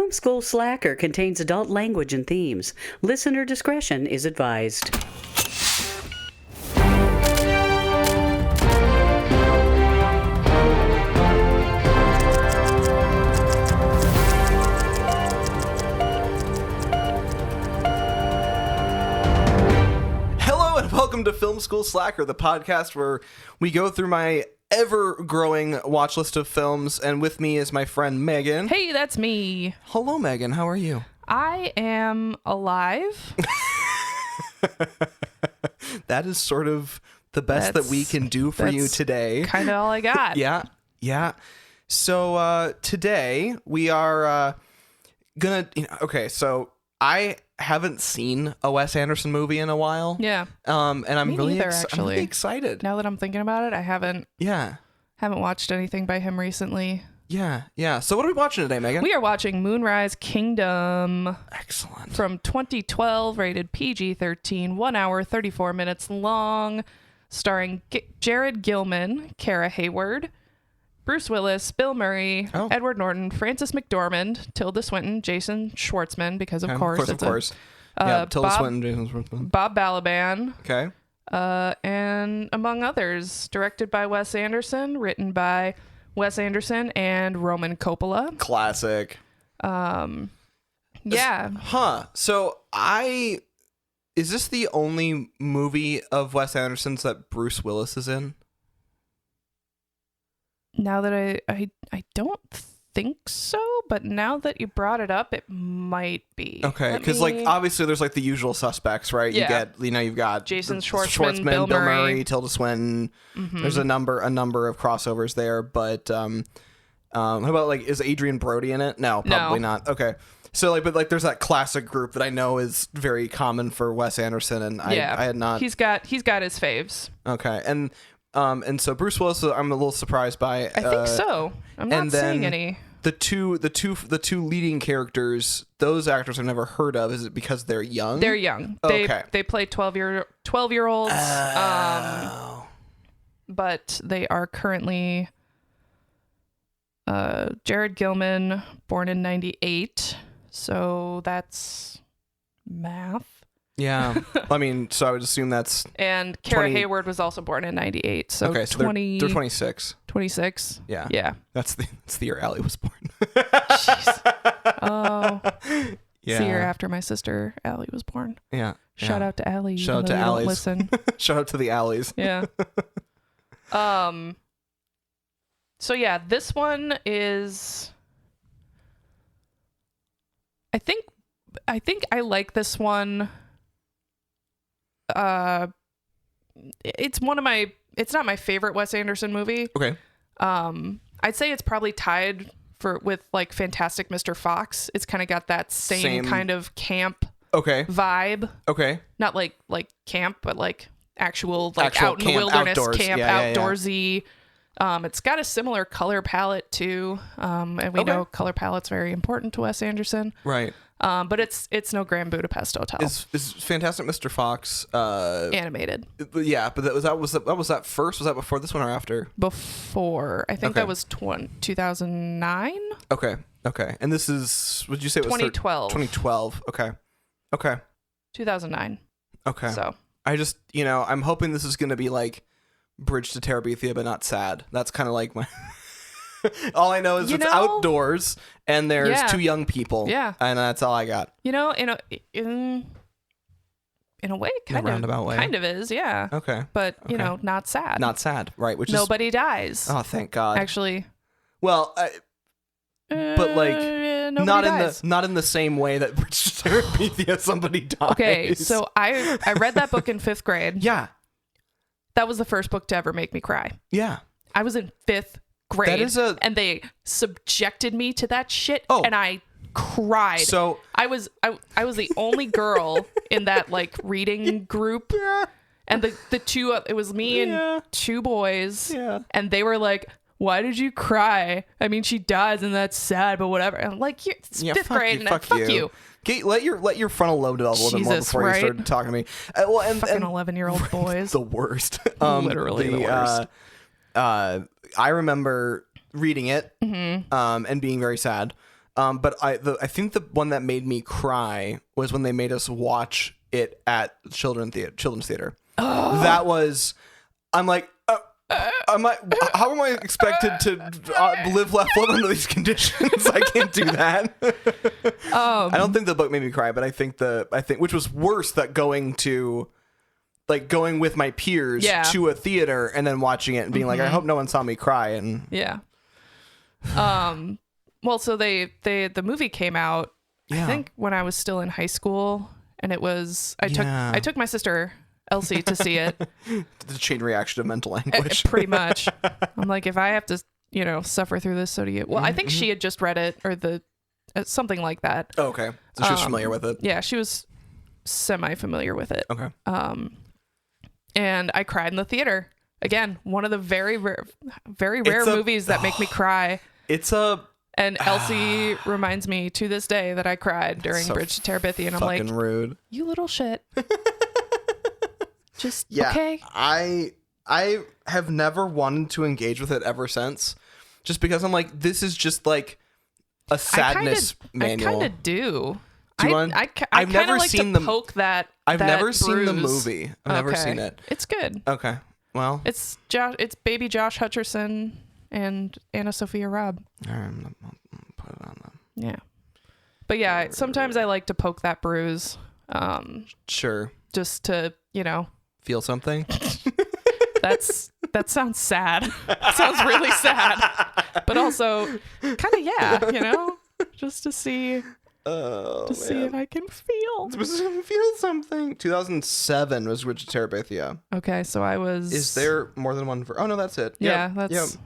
Film School Slacker contains adult language and themes. Listener discretion is advised. Hello and welcome to Film School Slacker, the podcast where we go through my ever-growing watch list of films, and with me is my friend Megan. Hey, that's me. Hello, Megan. How are you? I am alive. That is sort of the best that we can do for you today. Kind of all I got. Yeah. So today we are gonna. So I haven't seen a Wes Anderson movie in a while. Yeah. And I'm really actually excited. Now that I'm thinking about it, I haven't watched anything by him recently. Yeah. So what are we watching today, Megan? We are watching Moonrise Kingdom. Excellent. From 2012, rated PG-13, 1 hour, 34 minutes long, starring Jared Gilman, Kara Hayward, Bruce Willis, Bill Murray, Edward Norton, Frances McDormand, Tilda Swinton, Jason Schwartzman, because of course. Tilda Swinton, Jason Schwartzman. Bob Balaban. Okay. And among others, directed by Wes Anderson, written by Wes Anderson and Roman Coppola. Classic. Yeah. So is this the only movie of Wes Anderson's that Bruce Willis is in? Now that I don't think so, but now that you brought it up, it might be. Okay, because obviously there's the usual suspects, right? Yeah. You've got Jason Schwartzman, Bill Murray, Tilda Swinton. Mm-hmm. There's a number of crossovers there, but how about is Adrian Brody in it? No, probably not. Okay. So there's that classic group that I know is very common for Wes Anderson, and I had not. He's got his faves. Okay, and so Bruce Willis, I'm a little surprised by. I think so. I'm not seeing any. The two leading characters, those actors I've never heard of. Is it because they're young? They're young. They play 12-year-olds. But they are currently Jared Gilman, born in 98. So that's math. Yeah. I mean, so I would assume that's... And Kara Hayward was also born in 98. So okay, so they're 26. 26? Yeah. Yeah. That's the year Allie was born. Jeez. Oh. Yeah. It's the year after my sister Allie was born. Yeah. Shout out to Allie. Shout out to Allies. Listen. Shout out to the Allies. Yeah. So yeah, this one is... I think I like this one. It's not my favorite Wes Anderson movie. Okay. I'd say it's probably tied with Fantastic Mr. Fox. It's kind of got that same kind of camp vibe. Okay. Not like camp, but actual out in the wilderness outdoors. Camp, outdoorsy. It's got a similar color palette too. And we know color palette's very important to Wes Anderson. Right. But it's no Grand Budapest Hotel. Is Fantastic Mr. Fox animated? Yeah, but was that first? Was that before this one or after? Before. I think that was 2009. Okay. And this is, would you say it was 2012? 2012. Okay. 2009. Okay. So I just, I'm hoping this is going to be Bridge to Terabithia, but not sad. That's kind of my... All I know is it's outdoors and there's two young people. Yeah. And that's all I got. In a way, kind of is, yeah. Okay. But, not sad. Not sad, right? Nobody dies. Oh, thank God. Actually. Well, but not in the same way that Bridge to Terabithia somebody dies. Okay, so I read that book in 5th grade. Yeah. That was the first book to ever make me cry. Yeah. I was in 5th grade, and they subjected me to that shit, and I cried. So I was the only girl in that reading group, and the two, it was me and two boys, and they were like, "Why did you cry? I mean, she dies, and that's sad, but whatever." And I'm like, it's 5th grade, and fuck you. Let your frontal lobe develop a little bit more before you start talking to me. Fucking 11-year-old boys. The worst. Literally the worst. I remember reading it and being very sad. But I think the one that made me cry was when they made us watch it at children's theater. Oh. That was, I'm like, how am I expected to live under these conditions? I can't do that. I don't think the book made me cry, but I think which was worse, that going with my peers to a theater and then watching it and being like, I hope no one saw me cry. And yeah. Well, so the movie came out, I think when I was still in high school, and it was, I took my sister Elsie to see it. The chain reaction of mental anguish. Pretty much. I'm like, if I have to, suffer through this, so do you. Well, I think she had just read it, or something like that. Oh, okay. So she was familiar with it. Yeah, she was semi-familiar with it. Okay. And I cried in the theater. Again, one of the very rare movies that make me cry. And Elsie reminds me to this day that I cried during Bridge to Terabithia, and I'm like, rude. You little shit. Just okay. I have never wanted to engage with it ever since, just because I'm like, this is just like a sadness manual. I kind of do. I've never seen the poke that. I've never seen bruise. the movie. I've never seen it. It's good. Okay. Well, it's baby Josh Hutcherson and Anna Sophia Robb. All right, I'll put it on them. Yeah. But yeah, sometimes I like to poke that bruise. Sure. Just to, feel something. That sounds sad. It sounds really sad. But also kind of, just to see see if I can feel something. 2007 was Bridge to Terabithia. Okay, so I was. Is there more than one? Oh no, that's it. Yeah,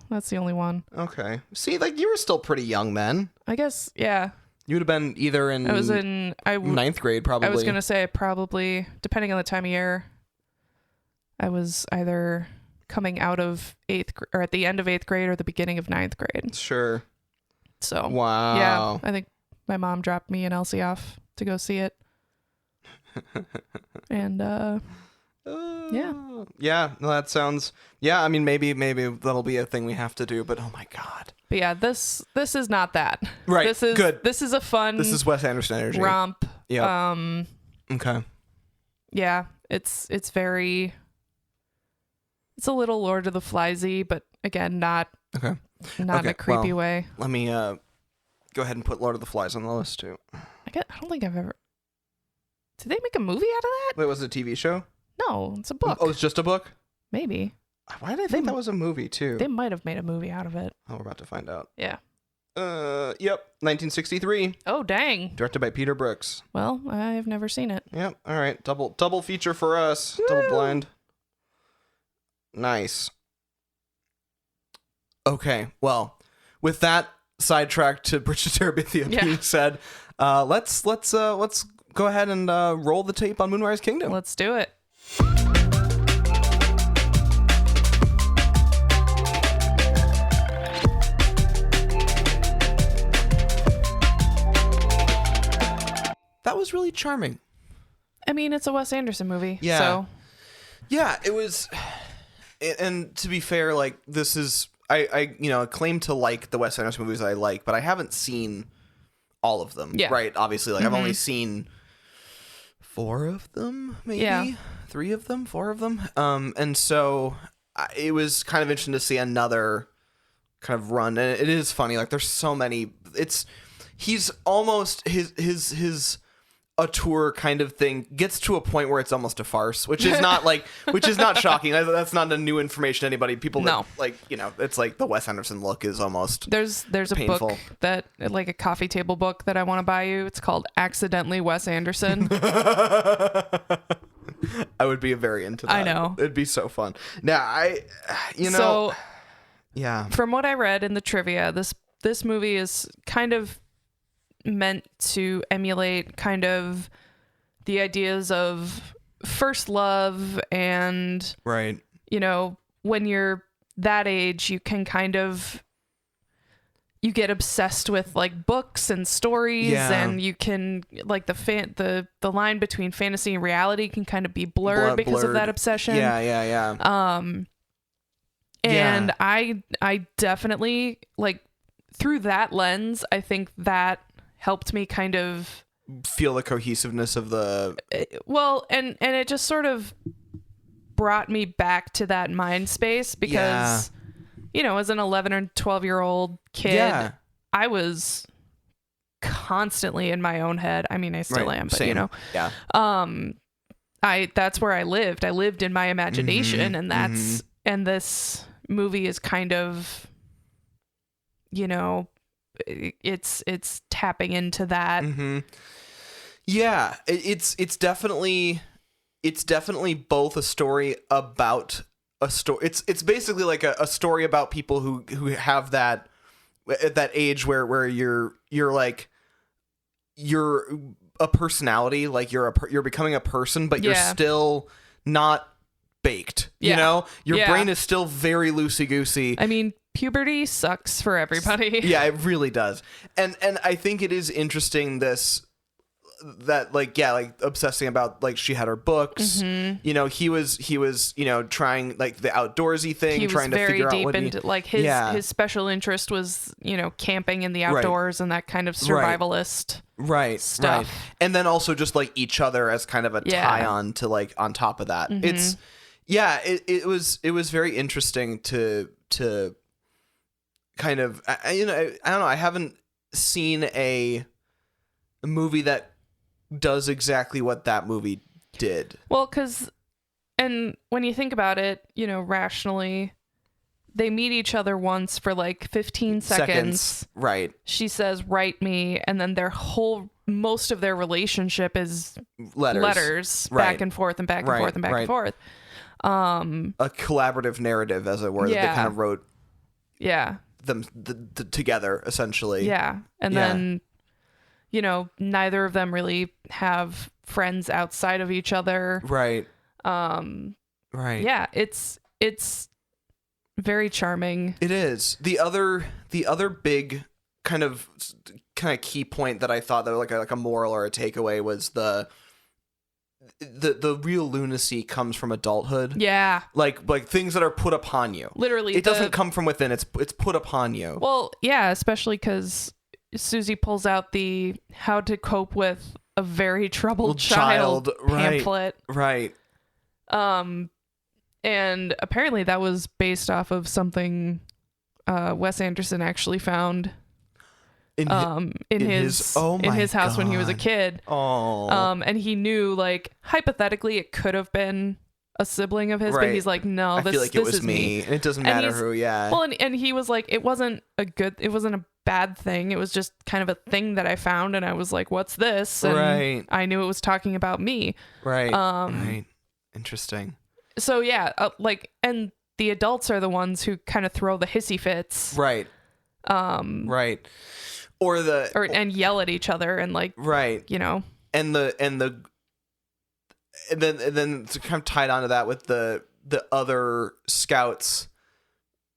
that's the only one. Okay. See, you were still pretty young then. I guess, yeah. You would have been either in. I was in ninth grade, probably. I was gonna say probably, depending on the time of year. I was either coming out of or at the end of 8th grade or the beginning of 9th grade. Sure. So. Wow. Yeah, I think my mom dropped me and Elsie off to go see it. And yeah. Yeah, no, that sounds. Yeah, I mean, maybe that'll be a thing we have to do. But oh my god. But yeah, this is not that. Right. This is good. This is a fun. This is Wes Anderson energy. Romp. Yeah. Okay. Yeah, it's very. It's a little Lord of the Fliesy, but again, not in a creepy way. Let me go ahead and put Lord of the Flies on the list too. I don't think I've ever. Did they make a movie out of that? Wait, was it a TV show? No, it's a book. Oh, it's just a book? Maybe. Why did I think that was a movie too? They might have made a movie out of it. Oh, we're about to find out. Yeah. Yep, 1963. Oh, dang. Directed by Peter Brooks. Well, I've never seen it. Yep. All right, double feature for us. Woo! Double blind. Nice. Okay, well, with that sidetrack to Bridge to Terabithia being said, let's go ahead and roll the tape on Moonrise Kingdom. Let's do it. That was really charming. I mean, it's a Wes Anderson movie. Yeah. So. Yeah, it was. And to be fair, this is I claim to like the Wes Anderson movies that I like, but I haven't seen all of them. Yeah. Right. Obviously, I've only seen 4 of them, maybe. Yeah. 3 of them, 4 of them. And so it was kind of interesting to see another kind of run. And it is funny. There's so many. He's almost his auteur kind of thing gets to a point where it's almost a farce, which is not shocking. That's not a new information to anybody. People that it's the Wes Anderson look is almost there's painful. A book that a coffee table book that I want to buy you. It's called Accidentally Wes Anderson. I would be very into that. I know. It'd be so fun. Now yeah. From what I read in the trivia, this movie is kind of meant to emulate kind of the ideas of first love, and right, when you're that age, you can kind of get obsessed with books and stories, and you can the line between fantasy and reality can kind of be blurred because of that obsession. Yeah. And I definitely through that lens, I think that helped me kind of feel the cohesiveness of the and it just sort of brought me back to that mind space because as an 11 or 12-year-old kid, I was constantly in my own head. I mean, I still am, but Same. that's where I lived. I lived in my imagination, and that's and this movie is kind of, it's tapping into that. Yeah, it's definitely both a story about a story. It's basically like a story about people who have that at that age where you're like you're a personality, like you're becoming a person, but you're still not baked. Your brain is still very loosey goosey. I mean, puberty sucks for everybody. Yeah, it really does. And I think it is interesting that like obsessing about like she had her books. He was trying like the outdoorsy thing, trying to figure out what into like his special interest was camping in the outdoors and that kind of survivalist stuff. And then also just like each other as kind of a tie on to like on top of that. It's it was very interesting to kind of I don't know, I haven't seen a movie that does exactly what that movie did. Well, and when you think about it, rationally, they meet each other once for like 15 seconds. Right. She says, "Write me," and then most of their relationship is letters back and forth and back and forth and back and forth. A collaborative narrative, as it were, that they kind of wrote. Yeah. Them together, essentially. Yeah, and then. Neither of them really have friends outside of each other. Right. Right. Yeah, it's very charming. It is. The other big kind of key point that I thought that like a moral or a takeaway was the real lunacy comes from adulthood. Yeah. Like things that are put upon you. Literally. It doesn't come from within. It's put upon you. Well, yeah, especially because Susie pulls out the how to cope with a very troubled child pamphlet. Right. And apparently that was based off of something Wes Anderson actually found in his house when he was a kid. Oh. And he knew, like, hypothetically it could have been a sibling of his, but he's like, no, I feel like it was me. And it doesn't matter who. Well, and he was like, it wasn't a bad thing. It was just kind of a thing that I found, and I was like, what's this? And I knew it was talking about me. Right. Interesting. So yeah, and the adults are the ones who kind of throw the hissy fits. Right. Right. And yell at each other and like, and then it's kind of tied onto that with the other scouts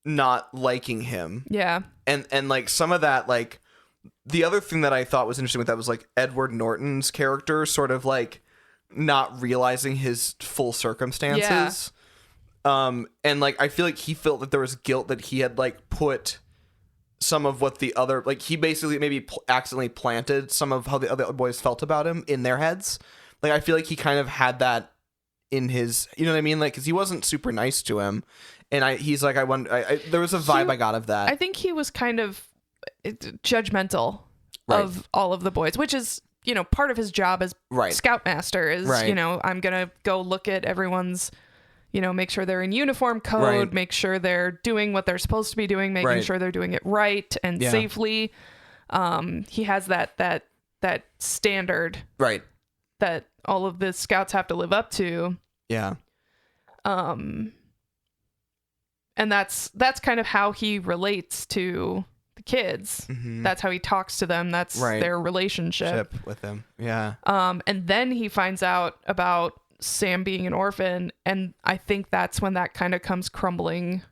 not liking him. Yeah. And like some of that, like the other thing that I thought was interesting with that was like Edward Norton's character sort of like not realizing his full circumstances. And like I feel like he felt that there was guilt that he had like put some of what the other, like he basically maybe accidentally planted some of how the other boys felt about him in their heads. Like I feel like he kind of had that in his, you know what I mean? Like, cause he wasn't super nice to him. And he's like, there was a vibe I got of that. I think he was kind of judgmental of all of the boys, which is, part of his job as scoutmaster is, I'm going to go look at everyone's, make sure they're in uniform code, make sure they're doing what they're supposed to be doing, making sure they're doing it right and safely. He has that standard that all of the scouts have to live up to. Yeah. And that's kind of how he relates to the kids. Mm-hmm. That's how he talks to them. That's their relationship with them. Yeah. And then he finds out about Sam being an orphan, and I think that's when that kind of comes crumbling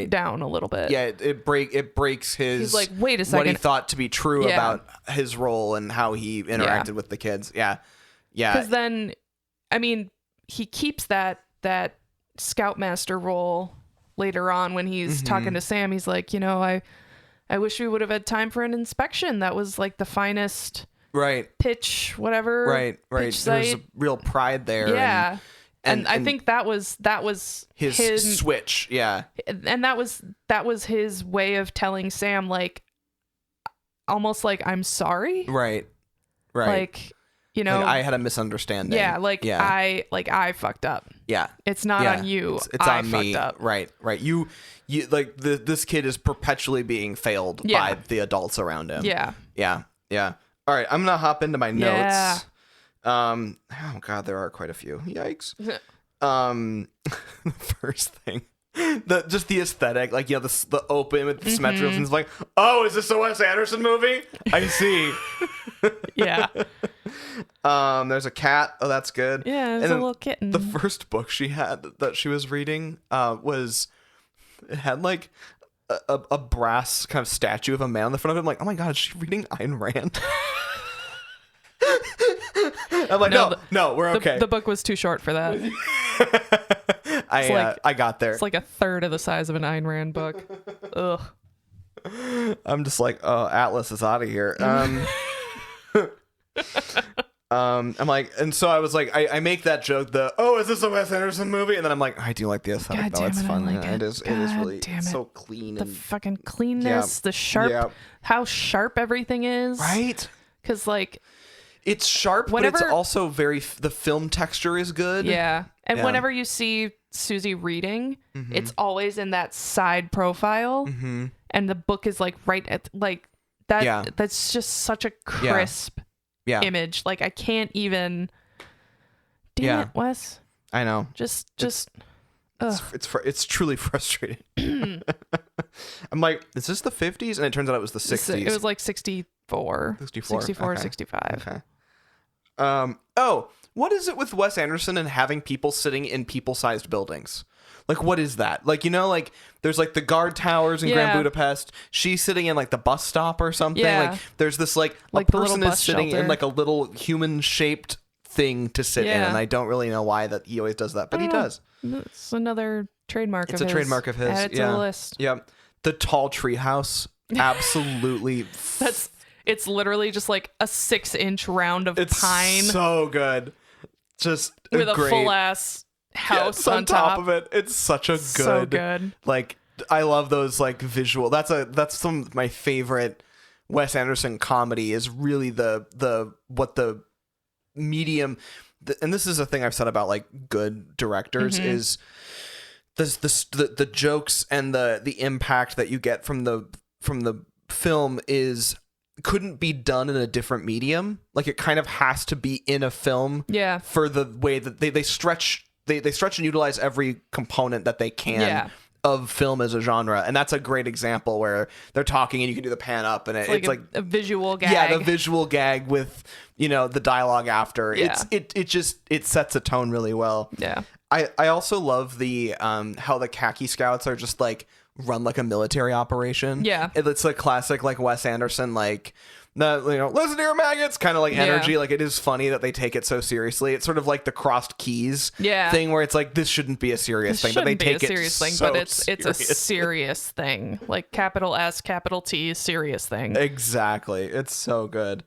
down a little bit. Yeah, it breaks his. He's like, wait a second, what he thought to be true about his role and how he interacted with the kids. Yeah. Because then, I mean, he keeps that scoutmaster role later on when he's talking to Sam. He's like, I wish we would have had time for an inspection. That was like the finest right pitch, whatever. Right. Pitch There was site. a real pride there. Yeah. And I think that was his switch. Yeah. And that was his way of telling Sam, like, almost like, I'm sorry. Right. Like, you know, like I had a misunderstanding. Yeah. I fucked up. Yeah. It's not on you. It's I on fucked me. up. Right. You like this kid is perpetually being failed by the adults around him. Yeah. Yeah. All right. I'm going to hop into my notes. Yeah. Oh God, there are quite a few. Yikes. The first thing, just the aesthetic, like, the open with the symmetry, and it's like, oh, is this a Wes Anderson movie? I see. Yeah. There's a cat. Oh, that's good. Yeah, there's a little kitten. The first book she had that she was reading it had like a brass kind of statue of a man on the front of it. I'm like, oh my God, is she reading Ayn Rand? I'm like, no, we're okay. The book was too short for that. I got there. It's like a third of the size of an Ayn Rand book. Ugh. I'm just like, oh, Atlas is out of here. I'm like, and so I was like, I make that joke, is this a Wes Anderson movie? And then I'm like, I do like the aesthetic, though. It's fun. Like it is really so clean. The and fucking cleanness, the sharp, how sharp everything is. Right? Because, like, it's sharp, but it's also the film texture is good. Yeah. And whenever you see Susie reading, it's always in that side profile. And the book is like right at like that. Yeah. That's just such a crisp image. Like, I can't even. Damn it, Wes. I know. Just. It's truly frustrating. I'm like, is this the 50s? And it turns out it was the 60s. It was like 64. 64? 64, okay. 65. Okay. What is it with Wes Anderson and having people sitting in people-sized buildings? Like, what is that? Like, like, there's like the guard towers in Grand Budapest. She's sitting in like the bus stop or something. Yeah. Like, there's this like a person is sitting in like a little human-shaped thing to sit in, and I don't really know why that he always does that, but he does. It's another trademark. It's a trademark of his. Add it to the list. Yeah. The tall treehouse, absolutely. It's literally just like a 6-inch round of pine. So good. Just with great, a full ass house on top of it. It's such a so good. Like, I love those like visual. That's some of my favorite Wes Anderson comedy is really what the medium. And this is a thing I've said about like good directors is the jokes and the impact that you get from the film couldn't be done in a different medium. Like, it kind of has to be in a film for the way that they stretch and utilize every component that they can of film as a genre. And that's a great example where they're talking and you can do the pan up and it's like a visual gag. Yeah, the visual gag with, the dialogue after. Yeah. It sets a tone really well. Yeah. I also love the how the khaki scouts are just like run like a military operation. Yeah. It's like classic like Wes Anderson, like listen here, maggots kind of like energy. Yeah. Like, it is funny that they take it so seriously. It's sort of like the crossed keys thing where it's like, this shouldn't be a serious thing, but they take it so but it's a serious thing. Like, capital S, capital T, serious thing. Exactly. It's so good.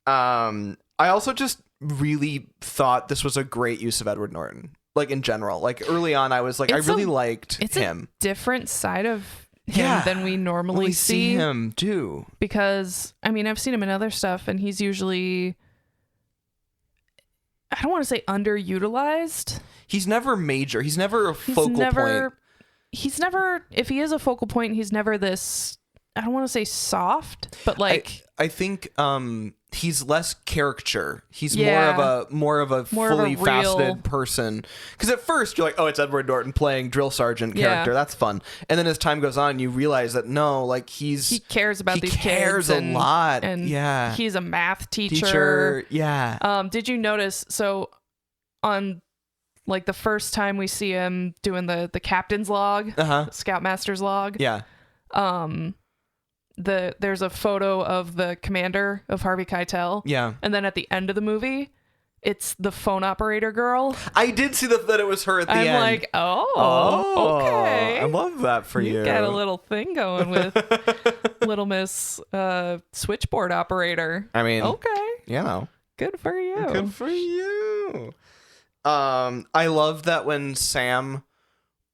I also just really thought this was a great use of Edward Norton. Like, in general, like early on, I was like, I really liked him. A different side of him than we normally see him do. Because, I mean, I've seen him in other stuff, and he's usually, I don't want to say underutilized. He's never major. He's never a focal point. He's never, if he is a focal point, he's never this, I don't want to say soft, but like, I think he's less caricature. He's more of a fully faceted person. Because at first you're like, oh, it's Edward Norton playing drill sergeant character. That's fun. And then as time goes on, you realize that no, like he cares about these kids. He cares a lot. And he's a math teacher. Yeah. Did you notice? So on like the first time we see him doing the captain's log, Scoutmaster's log. Yeah. There's a photo of the commander of Harvey Keitel. Yeah. And then at the end of the movie, it's the phone operator girl. I did see that it was her at the end. I'm like, okay. I love that for you. You got a little thing going with Little Miss switchboard operator. I mean, okay, you know, good for you. good for you. I love that when Sam,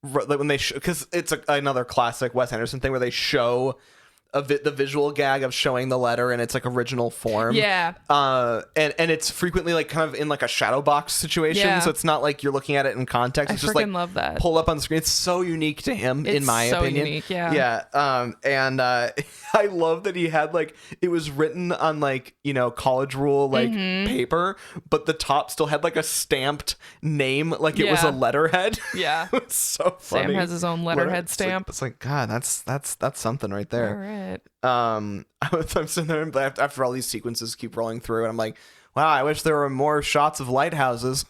like when they, because it's another classic Wes Anderson thing where they show the visual gag of showing the letter in its like original form. Yeah. And it's frequently like kind of in like a shadow box situation, Yeah. so it's not like you're looking at it in context. It's I just like love that. pull up on the screen. It's so unique to him, in my so opinion. unique, yeah. Yeah. And I love that he had like, it was written on like, you know, college rule like paper, but the top still had like a stamped name, like it was a letterhead. Yeah. It's so funny. Sam has his own letterhead stamp. It's like God, that's something right there. All right. I'm sitting there and after all these sequences keep rolling through, and I'm like, wow, I wish there were more shots of lighthouses.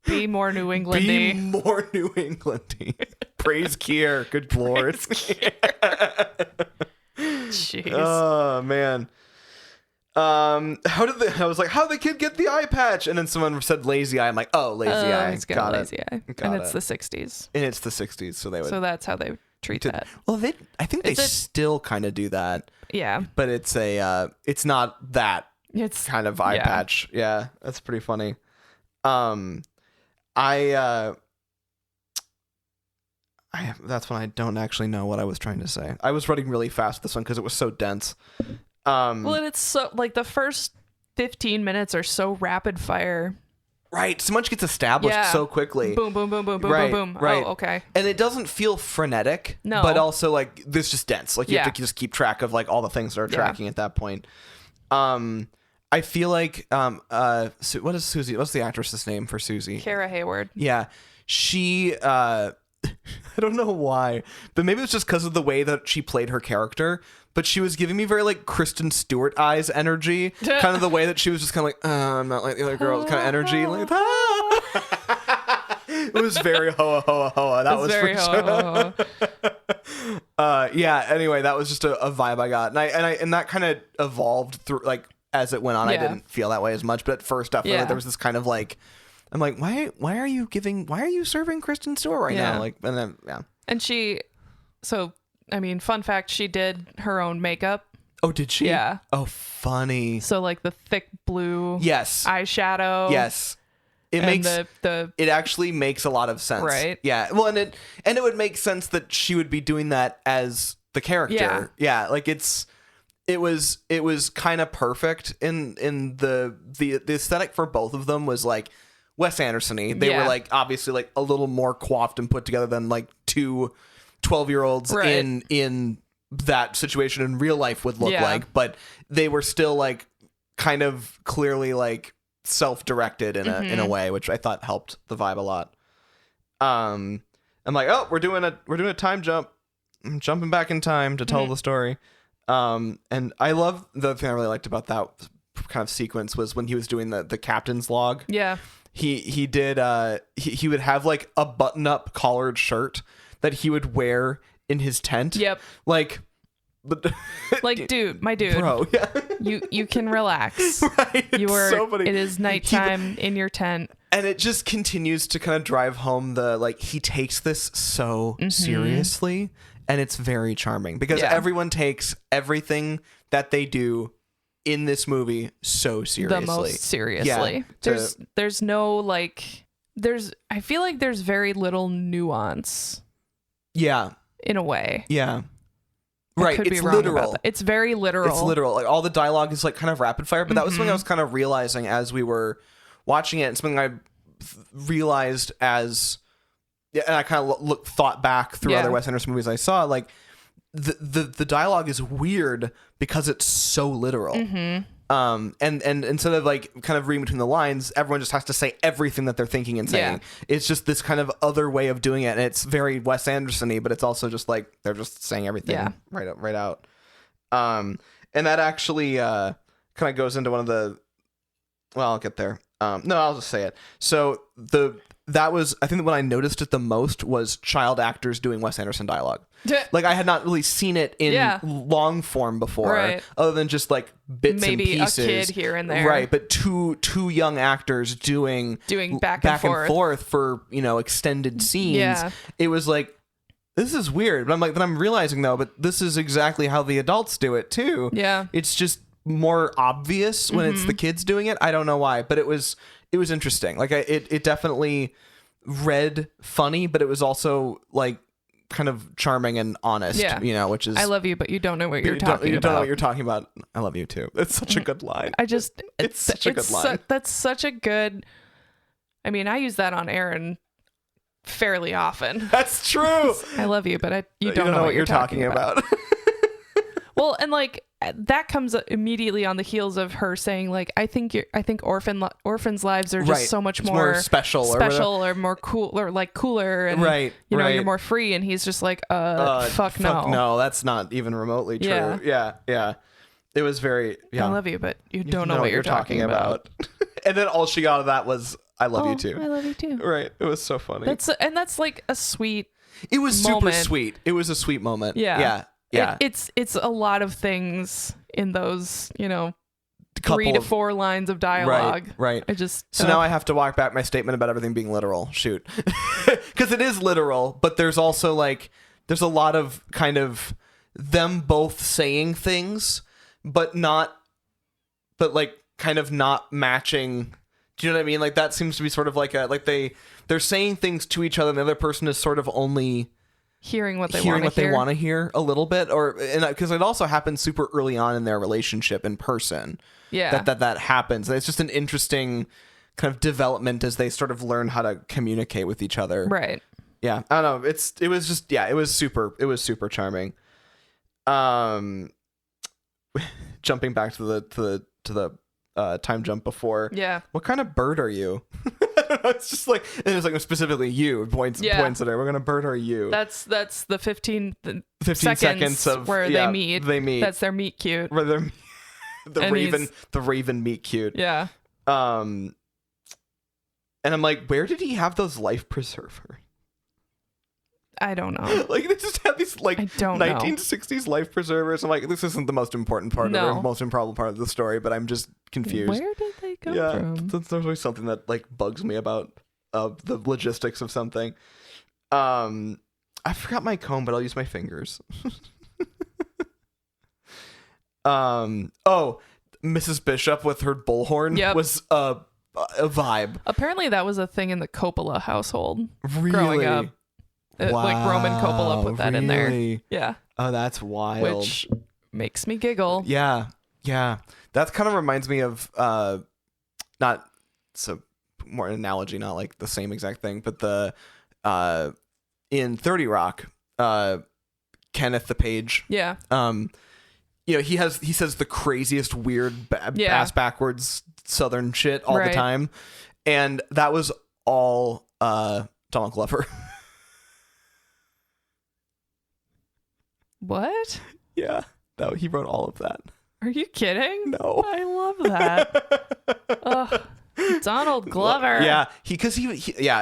Be more New Englandy. Be more New Englandy. Praise Kier. Good lord. Jeez. Oh man. I was like, how'd the kid get the eye patch? And then someone said lazy eye. I'm like, oh, lazy eye. He's got a lazy eye. Got And it. it's the 60s. And it's the 60s, so they would. So that's how they treat that. Well, I think they still kind of do that, Yeah. but it's it's not that It's kind of eye patch. Yeah, that's pretty funny. That's when I don't actually know what I was trying to say. I was running really fast this one because it was so dense. Well, and it's so like the first 15 minutes are so rapid fire. Right, so much gets established so quickly. Boom, boom, boom, boom, boom, Right, boom, boom. right. Oh, okay. And it doesn't feel frenetic. No. But also like this just dense. Like you have to just keep track of like all the things that are tracking at that point. I feel like what is Susie? What's the actress's name for Susie? Kara Hayward. Yeah. She I don't know why, but maybe it's just because of the way that she played her character, but she was giving me very like Kristen Stewart eyes energy, kind of the way that she was just kind of like, I'm not like the other girls kind of energy, like it was very hoa hoa hoa. That was very for hoa hoa. yeah. Anyway, that was just a vibe I got, and that kind of evolved through like as it went on. I didn't feel that way as much, but at first, definitely there was this kind of like, I'm like, why are you serving Kristen Stewart right now? Like, and then And I mean, fun fact, she did her own makeup. Oh, did she? Yeah. Oh, funny. So like the thick blue eyeshadow. Yes. It actually makes a lot of sense. Right. Yeah. Well, and it would make sense that she would be doing that as the character. Yeah. Yeah. Like it was kind of perfect in the aesthetic for both of them was like Wes Anderson-y. They were like obviously like a little more coiffed and put together than like two 12-year-olds in that situation in real life would look like, but they were still like kind of clearly like self-directed in a way, which I thought helped the vibe a lot. I'm like, oh, we're doing a time jump. I'm jumping back in time to tell the story. And I love the thing I really liked about that kind of sequence was when he was doing the captain's log. Yeah. He did he would have like a button-up collared shirt that he would wear in his tent. Yep. Like dude, my dude. Bro, yeah. You can relax. Right. It is nighttime in your tent. And it just continues to kind of drive home the like he takes this so seriously, and it's very charming because everyone takes everything that they do in this movie so seriously. The most seriously. Yeah, there's no like I feel like there's very little nuance. Yeah. In a way. Yeah. Right. It's literal. It's very literal. It's literal. Like all the dialogue is like kind of rapid fire, but that was something I was kind of realizing as we were watching it, and something I realized as, and I kind of thought back through other Wes Anderson movies I saw, like the dialogue is weird because it's so literal. And instead of like kind of reading between the lines, everyone just has to say everything that they're thinking and saying. It's just this kind of other way of doing it, and it's very Wes Anderson-y, but it's also just like they're just saying everything right out. And that actually kind of goes into one of the. Well, I'll get there. No, I'll just say it. So that was, I think, when I noticed it the most was child actors doing Wes Anderson dialogue. Like I had not really seen it in long form before, other than just like bits and pieces. Maybe a kid here and there, right? But two young actors doing back and forth for extended scenes. Yeah. It was like this is weird. But I'm like, then I'm realizing though, but this is exactly how the adults do it too. Yeah. It's just more obvious when it's the kids doing it. I don't know why, but it was interesting. Like it definitely read funny, but it was also like kind of charming and honest, you know, which is I love you, but you don't know what you're talking about. You don't know what you're talking about. I love you too. It's such a good line. It's such a good line. That's such a good, I mean, I use that on Aaron fairly often. That's true. I love you, but you don't know what you're talking about. Well, and like that comes immediately on the heels of her saying like, I think orphans' lives are just so much more special or more cool or like cooler, and you know, you're more free. And he's just like, fuck no, that's not even remotely true. Yeah. It was very. Yeah. I love you, but you don't know what you're talking about. And then all she got out of that was, I love you too. I love you too. Right. It was so funny. That's like a sweet. It was super sweet. It was a sweet moment. Yeah. Yeah. It's a lot of things in those, you know, 3 to 4 lines of dialogue. Right. So now I have to walk back my statement about everything being literal. Shoot. Because it is literal, but there's also like, there's a lot of kind of them both saying things, but like kind of not matching. Do you know what I mean? Like that seems to be sort of like they're saying things to each other and the other person is sort of only hearing what they want to hear a little bit, or because it also happens super early on in their relationship in person. Yeah, that happens. It's just an interesting kind of development as they sort of learn how to communicate with each other. Right. Yeah, I don't know. It was just it was super charming. Jumping back to the time jump before. Yeah. What kind of bird are you? I don't know. It's just like, and it's like specifically you points at her. What kind of bird are you? That's the 15 seconds of where they meet. That's their meet cute. Where they're the raven meet cute. Yeah. And I'm like, where did he have those life preservers? I don't know. Like they just had these like 1960s life preservers. I'm like, this isn't the most important part of the most improbable part of the story, but I'm just confused. Where did they go from? There's always something that like bugs me about the logistics of something. I forgot my comb, but I'll use my fingers. Mrs. Bishop with her bullhorn was a vibe. Apparently that was a thing in the Coppola household growing up. Like Roman Coppola put that in there. Yeah. Oh, that's wild. Which makes me giggle. Yeah. That kind of reminds me of not so more an analogy, not like the same exact thing, but the in 30 Rock, Kenneth the Page. Yeah. You know, he says the craziest weird ass backwards southern shit all the time, and that was all Donald Glover. What? Yeah, he wrote all of that. Are you kidding? No. I love that. Donald Glover. Yeah,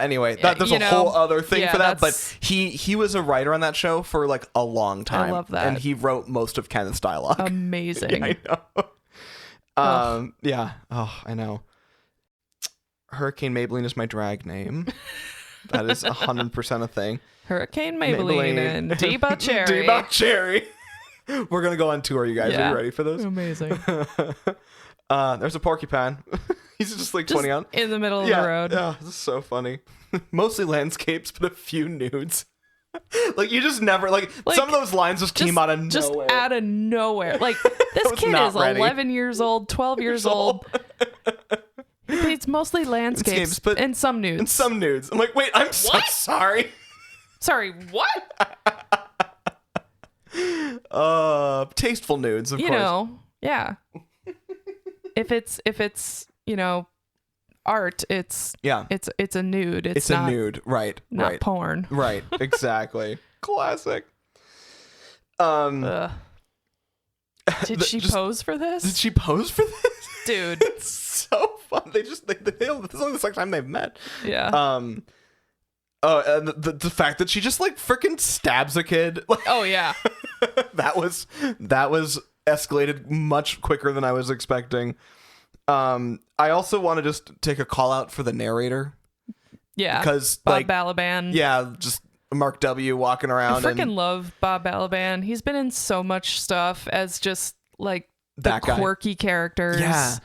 anyway, there's a whole other thing for that, but he was a writer on that show for like a long time. I love that. And he wrote most of Kenneth's dialogue. Amazing. Yeah, I know. Yeah. Oh, I know. Hurricane Maybelline is my drag name. That is 100% a thing. Hurricane Maybelline and Debo Cherry. Debo Cherry. We're going to go on tour, you guys. Are you ready for this? Amazing. There's a porcupine. He's just like 20 on. In the middle of the road. Yeah, this is so funny. Mostly landscapes, but a few nudes. Like, you just never, like some of those lines just came out of nowhere. Just out of nowhere. Like, this kid is 11 years old, 12 years old. It's mostly landscapes but and some nudes. I'm like, wait, I'm so sorry. Sorry, what? Tasteful nudes, of course. You know, yeah. If it's you know, art, it's a nude. It's a nude, right? Not porn. Right, exactly. Classic. Did she pose for this? Did she pose for this? Dude. It's so fun. This is only the second time they've met. Yeah. And the fact that she just like freaking stabs a kid. Oh yeah. that was escalated much quicker than I was expecting. I also want to just take a call out for the narrator. Yeah. Because Bob Balaban. Yeah, just Mark W. walking around. I freaking love Bob Balaban. He's been in so much stuff as just like the That guy. quirky characters. Yeah.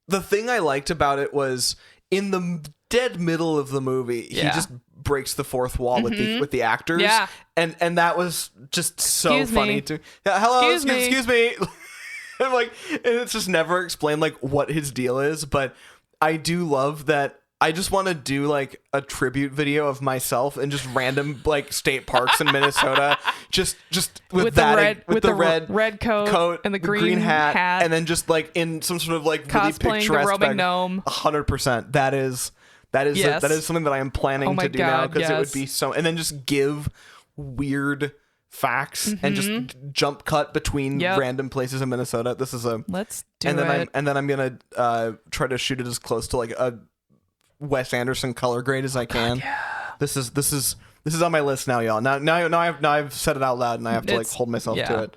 The thing I liked about it was in the dead middle of the movie, he just breaks the fourth wall with the actors. Yeah. And that was just so Excuse funny me. too. Yeah, hello, Excuse me. I'm like, and it's just never explained like what his deal is, but I do love that. I just want to do like a tribute video of myself in just random like state parks in Minnesota, just with that the red coat and the green hat, and then just like in some sort of like really cosplaying picturesque the roaming gnome. 100%. That is Yes. that is something that I am planning to do now, because it would yes. be so. And then just give weird facts and just jump cut between random places in Minnesota. This is a Let's do and then it. I'm gonna try to shoot it as close to like a Wes Anderson color grade as I can. God, yeah. This is on my list now, y'all. Now I've said it out loud and I have to like hold myself to it.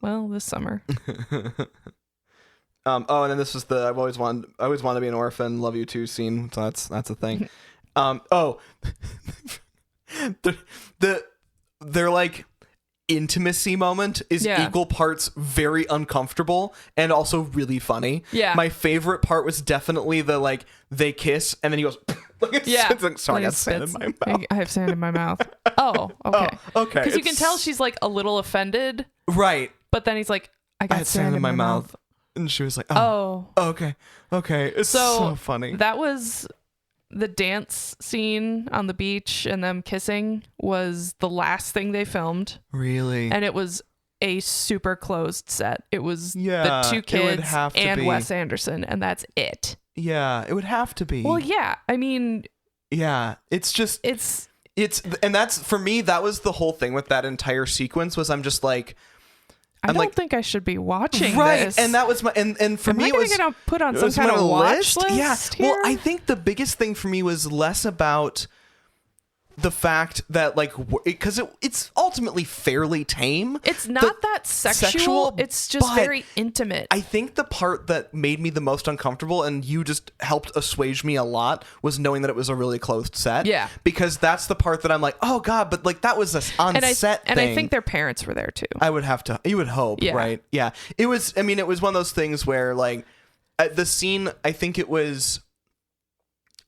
Well, this summer. And then this is the I always wanted to be an orphan, love you too scene. So that's a thing. Their like intimacy moment is equal parts very uncomfortable and also really funny. Yeah. My favorite part was definitely the like they kiss and then he goes it's like, sorry, I got sand in my mouth. I have sand in my mouth. Oh, okay. Oh, okay. Because you can tell she's like a little offended. Right. But then he's like, I got sand in my mouth. And she was like, okay. It's so funny. That was the dance scene on the beach and them kissing was the last thing they filmed. Really? And it was a super closed set. It was the two kids and be. Wes Anderson, and that's it. Yeah, it would have to be. Well, yeah. I mean, yeah, it's just it's and that's for me. That was the whole thing with that entire sequence. Was I'm just like, I don't think I should be watching this. And that was my and for me it was gonna put on some kind of watch list. Yeah. Here? Well, I think the biggest thing for me was less about the fact that like because it's ultimately fairly tame. It's not that sexual. It's just very intimate. I think the part that made me the most uncomfortable, and you just helped assuage me a lot, was knowing that it was a really closed set. Yeah. Because that's the part that I'm like, oh God, but like that was a on-set thing. And I think their parents were there too. I would have to. You would hope, right? Yeah. It was. I mean, it was one of those things where like the scene. I think it was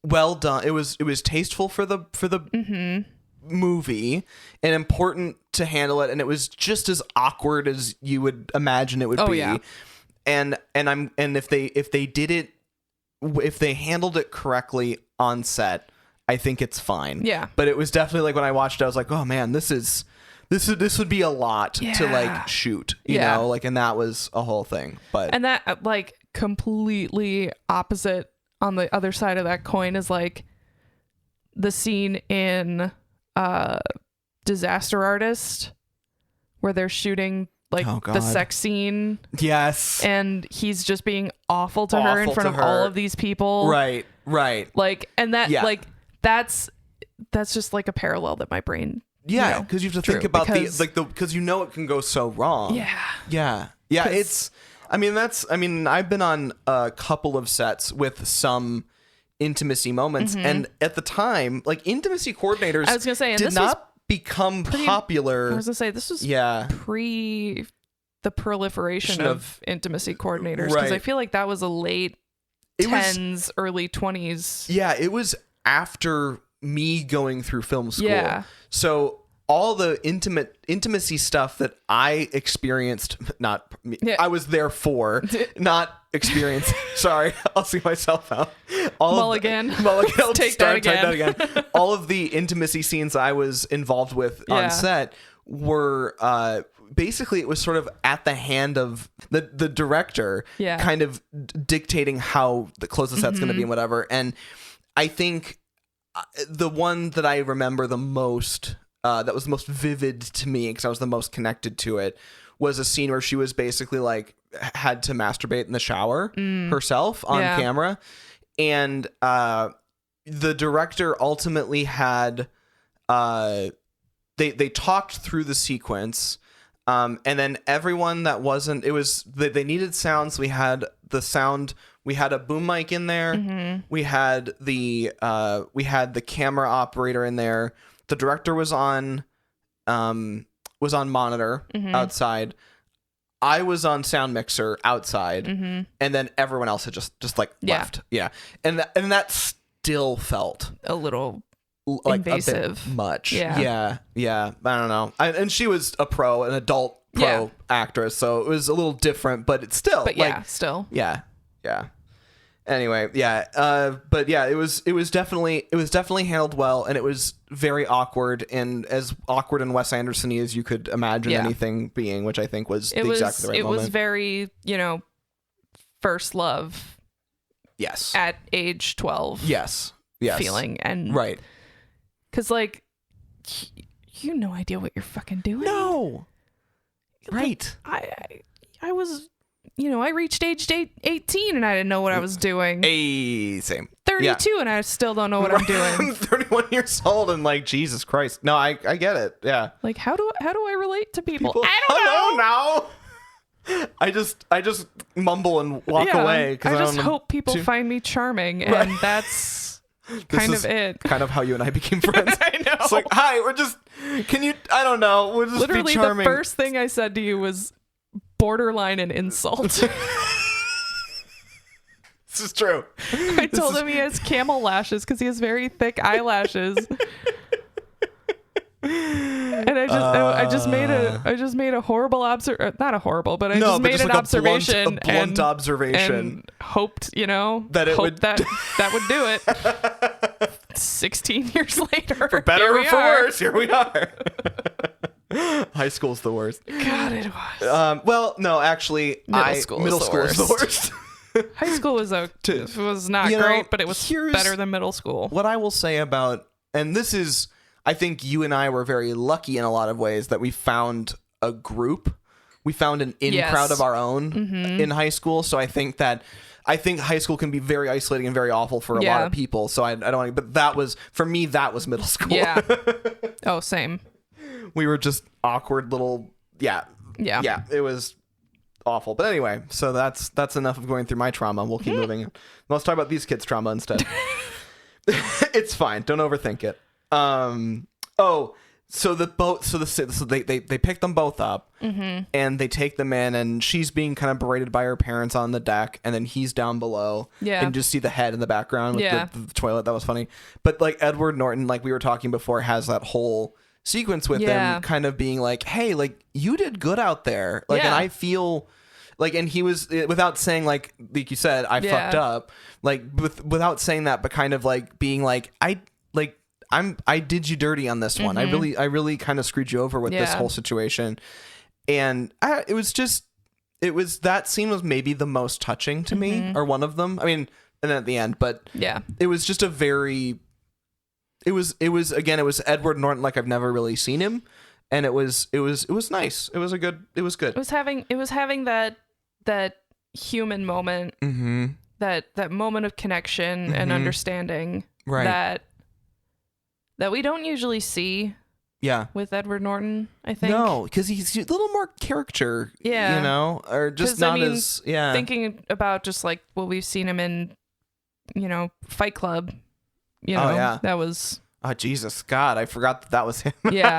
well done. It was tasteful for the movie and important to handle it, and it was just as awkward as you would imagine it would be. Yeah. And if they handled it correctly on set, I think it's fine. Yeah. But it was definitely like when I watched it, I was like, oh man, this would be a lot to like shoot, you know, like, and that was a whole thing. But and that like completely opposite on the other side of that coin is like the scene in Disaster Artist where they're shooting like the sex scene. Yes. And he's just being awful to her in front of all of these people. Right. Like, and that like that's just like a parallel that my brain because you have to think about because you know it can go so wrong. Yeah. It's I've been on a couple of sets with some intimacy moments, and at the time, like intimacy coordinators, I was gonna say, and did this not become popular. I was gonna say this was pre the proliferation of intimacy coordinators, because I feel like that was a late 10s, early 20s. Yeah, it was after me going through film school. Yeah. So all the intimacy stuff that I experienced, I was there for, not experienced. Sorry, I'll see myself out. Mulligan. Take that again. All of the intimacy scenes I was involved with on set were basically, it was sort of at the hand of the director, kind of dictating how the close the set's going to be and whatever. And I think the one that I remember the most, that was the most vivid to me because I was the most connected to it, was a scene where she was basically like had to masturbate in the shower herself on camera. And the director ultimately had they talked through the sequence, And then everyone that wasn't, it was, they needed sounds. We had the sound, we had a boom mic in there. We had the camera operator in there. The director was on monitor outside. I was on sound mixer outside, and then everyone else had just like left. Yeah. And that still felt a little like invasive. A bit much. Yeah. I don't know. And she was an adult pro actress, so it was a little different, but it's still. But like, still. Yeah. Anyway, but yeah, it was definitely handled well, and it was very awkward, and as awkward and Wes Anderson-y as you could imagine anything being, which I think was exactly the right moment. It was very, first love. Yes. At age 12. Yes. Feeling and right. Because you no idea what you're fucking doing. No. Right. I was. I reached age 18 and I didn't know what I was doing. Same. 32 and I still don't know what I'm doing. I'm 31 years old and like, Jesus Christ. No, I get it. Yeah. Like, how do I relate to people? I don't know. I just mumble and walk away. I just hope people find me charming, and that's kind of it. Kind of how you and I became friends. I know. It's like, hi, I don't know. We'll just literally be charming. The first thing I said to you was borderline an insult. This is true. I told him he has camel lashes because he has very thick eyelashes. And I just made a horrible not a horrible, but I just made an observation, a blunt observation, and hoped, that would do it. 16 years later, for better or for worse, here we are. High school's the worst. God, it was. Well, no, actually, middle school is the worst. High school was not great, but it was better than middle school. What I will say about, and this is, I think you and I were very lucky in a lot of ways that we found a group. We found an crowd of our own in high school. So I think high school can be very isolating and very awful for a lot of people. So I don't, but that was, for me, that was middle school. Yeah. Oh, same. We were just awkward little, Yeah, it was awful. But anyway, so that's enough of going through my trauma. We'll keep moving. Let's talk about these kids' trauma instead. It's fine. Don't overthink it. So they pick them both up, and they take them in, and she's being kind of berated by her parents on the deck, and then he's down below, and just see the head in the background with the toilet. That was funny. But like Edward Norton, like we were talking before, has that whole sequence with them kind of being like, hey, like, you did good out there, like, and I feel like, and he was, without saying like you said, I fucked up, like without saying that, but kind of like being like, I did you dirty on this one. I really kind of screwed you over with this whole situation. And that scene was maybe the most touching to me, or one of them. I mean, and then at the end, but it was just it was Edward Norton like I've never really seen him. And it was nice. It was good. It was having that human moment, that moment of connection and understanding, right, that we don't usually see with Edward Norton, I think. No, because he's a little more caricature, or just not as, Thinking about just like, well, we've seen him in, Fight Club, that was... Oh, Jesus, God, I forgot that was him. Yeah.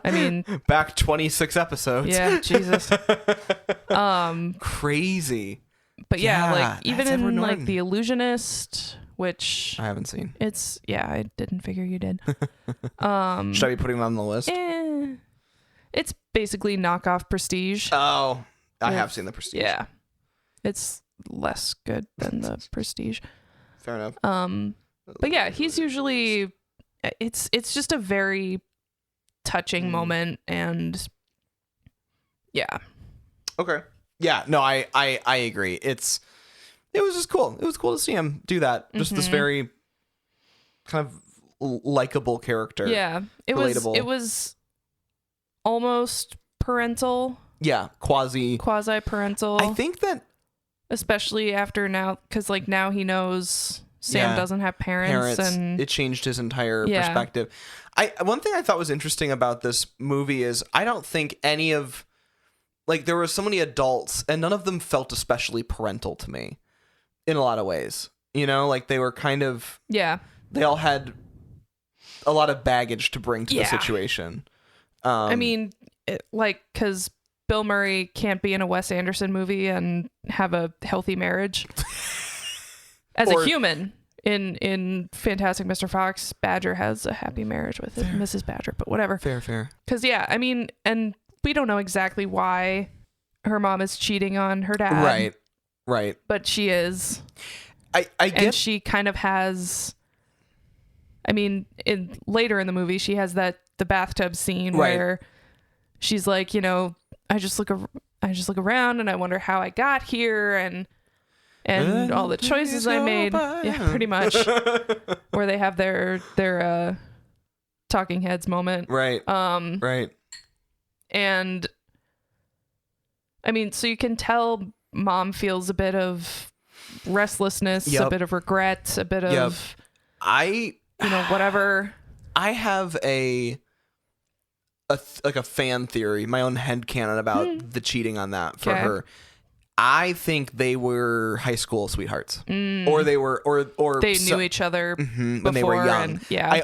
I mean... Back 26 episodes. Yeah, Jesus. Crazy. But like, even in like The Illusionist... which I haven't seen. I didn't figure you did. Should I be putting it on the list? It's basically knockoff Prestige. Oh, I have seen the Prestige. Yeah, it's less good than the Prestige. Fair enough. But yeah, he's usually it's just a very touching moment, and okay. Yeah, no, I agree. It was just cool. It was cool to see him do that. Just this very kind of likable character. Yeah. Relatable. It was almost parental. Yeah. Quasi parental. I think that, especially after now, because like now he knows Sam doesn't have parents, and it changed his entire perspective. One thing I thought was interesting about this movie is I don't think any of, like, there were so many adults and none of them felt especially parental to me in a lot of ways. You know, like they were kind of, they all had a lot of baggage to bring to the situation. I mean, because Bill Murray can't be in a Wes Anderson movie and have a healthy marriage. As a human, in Fantastic Mr. Fox, Badger has a happy marriage with Mrs. Badger, but whatever. Fair. Because, I mean, and we don't know exactly why her mom is cheating on her dad. Right. But she is. I get. And she kind of has, I mean, later in the movie, she has the bathtub scene where she's like, you know, I just look around and I wonder how I got here, and all the choices I made. Yeah, pretty much. Where they have their talking heads moment. Right. Right. And I mean, so you can tell mom feels a bit of restlessness, a bit of regret, a bit of whatever. I have a fan theory, my own headcanon about the cheating on that for her. I think they were high school sweethearts, or they were, or they knew each other when they were young. And,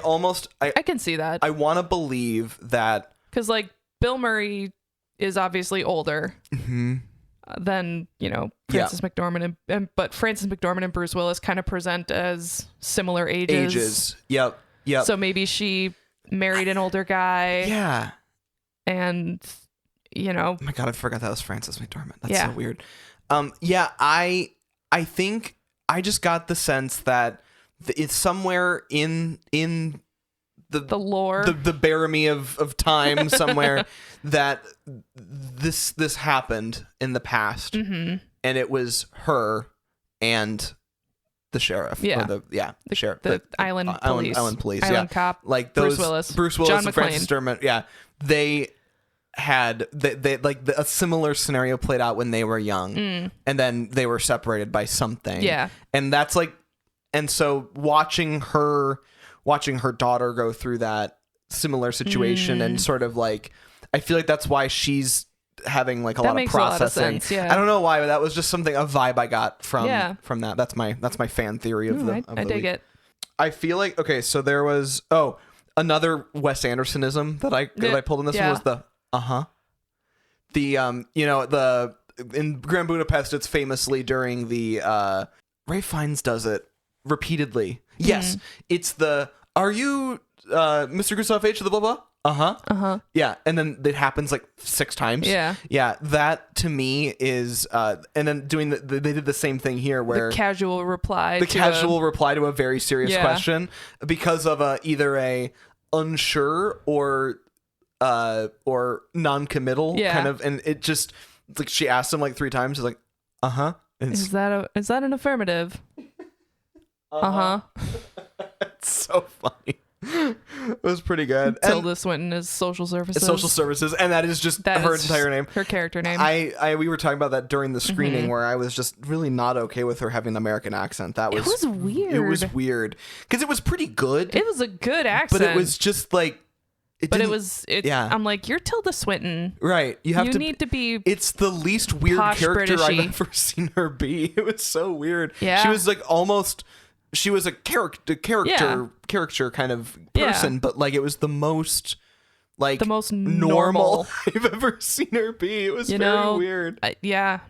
I can see that. I want to believe that because like Bill Murray is obviously older than Frances McDormand, but Frances McDormand and Bruce Willis kind of present as similar ages. Yep. So maybe she married an older guy. Yeah. And oh my God, I forgot that was Frances McDormand. That's so weird. I think I just got the sense that it's somewhere in the lore, the baramy of time somewhere that this happened in the past, and it was her and the sheriff. The sheriff, the island police, island cop, like those Bruce Willis, John and Frances McDormand. Yeah, they had a similar scenario played out when they were young, and then they were separated by something. Yeah, and that's like, and so watching her daughter go through that similar situation and sort of like, I feel like that's why she's having like a lot of processing. A lot of sense, yeah. I don't know why, but that was just a vibe I got from that. That's my fan theory of the I dig it. I feel like, okay, so there was another Wes Andersonism that I pulled in this one was the in Grand Budapest, it's famously during the Ray Fiennes does it repeatedly. Yes, it's the, are you Mr. Gustav H. the blah blah? Yeah, and then it happens like 6 times. Yeah, that to me is and then doing they did the same thing here where the casual reply to a very serious question because of either a unsure or non-committal kind of, and it just, it's like she asked him like 3 times. He's like, is that an affirmative? It's so funny. It was pretty good. Tilda Swinton is social services. It's social services, and that is just her entire name. Her character name. We were talking about that during the screening where I was just really not okay with her having an American accent. It was weird. It was weird because it was pretty good. It was a good accent, but it was just like. I'm like, you're Tilda Swinton. Right. You need to be. It's the least weird character I've ever seen her be. It was so weird. Yeah. She was like she was a character kind of person, but like it was the most normal I've ever seen her be. It was very weird.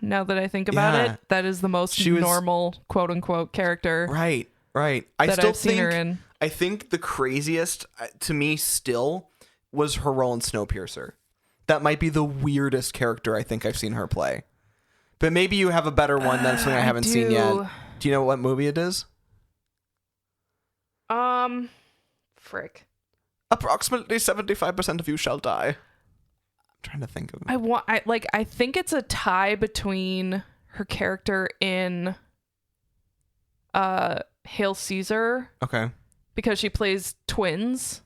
Now that I think about it, that is the most normal quote unquote character. Right. I've seen her in. I think the craziest to me still was her role in Snowpiercer. That might be the weirdest character I think I've seen her play. But maybe you have a better one than something I haven't seen yet. Do you know what movie it is? Frick. Approximately 75% of you shall die. I'm trying to think of it. I think it's a tie between her character in Hail Caesar. Okay. Because she plays twins.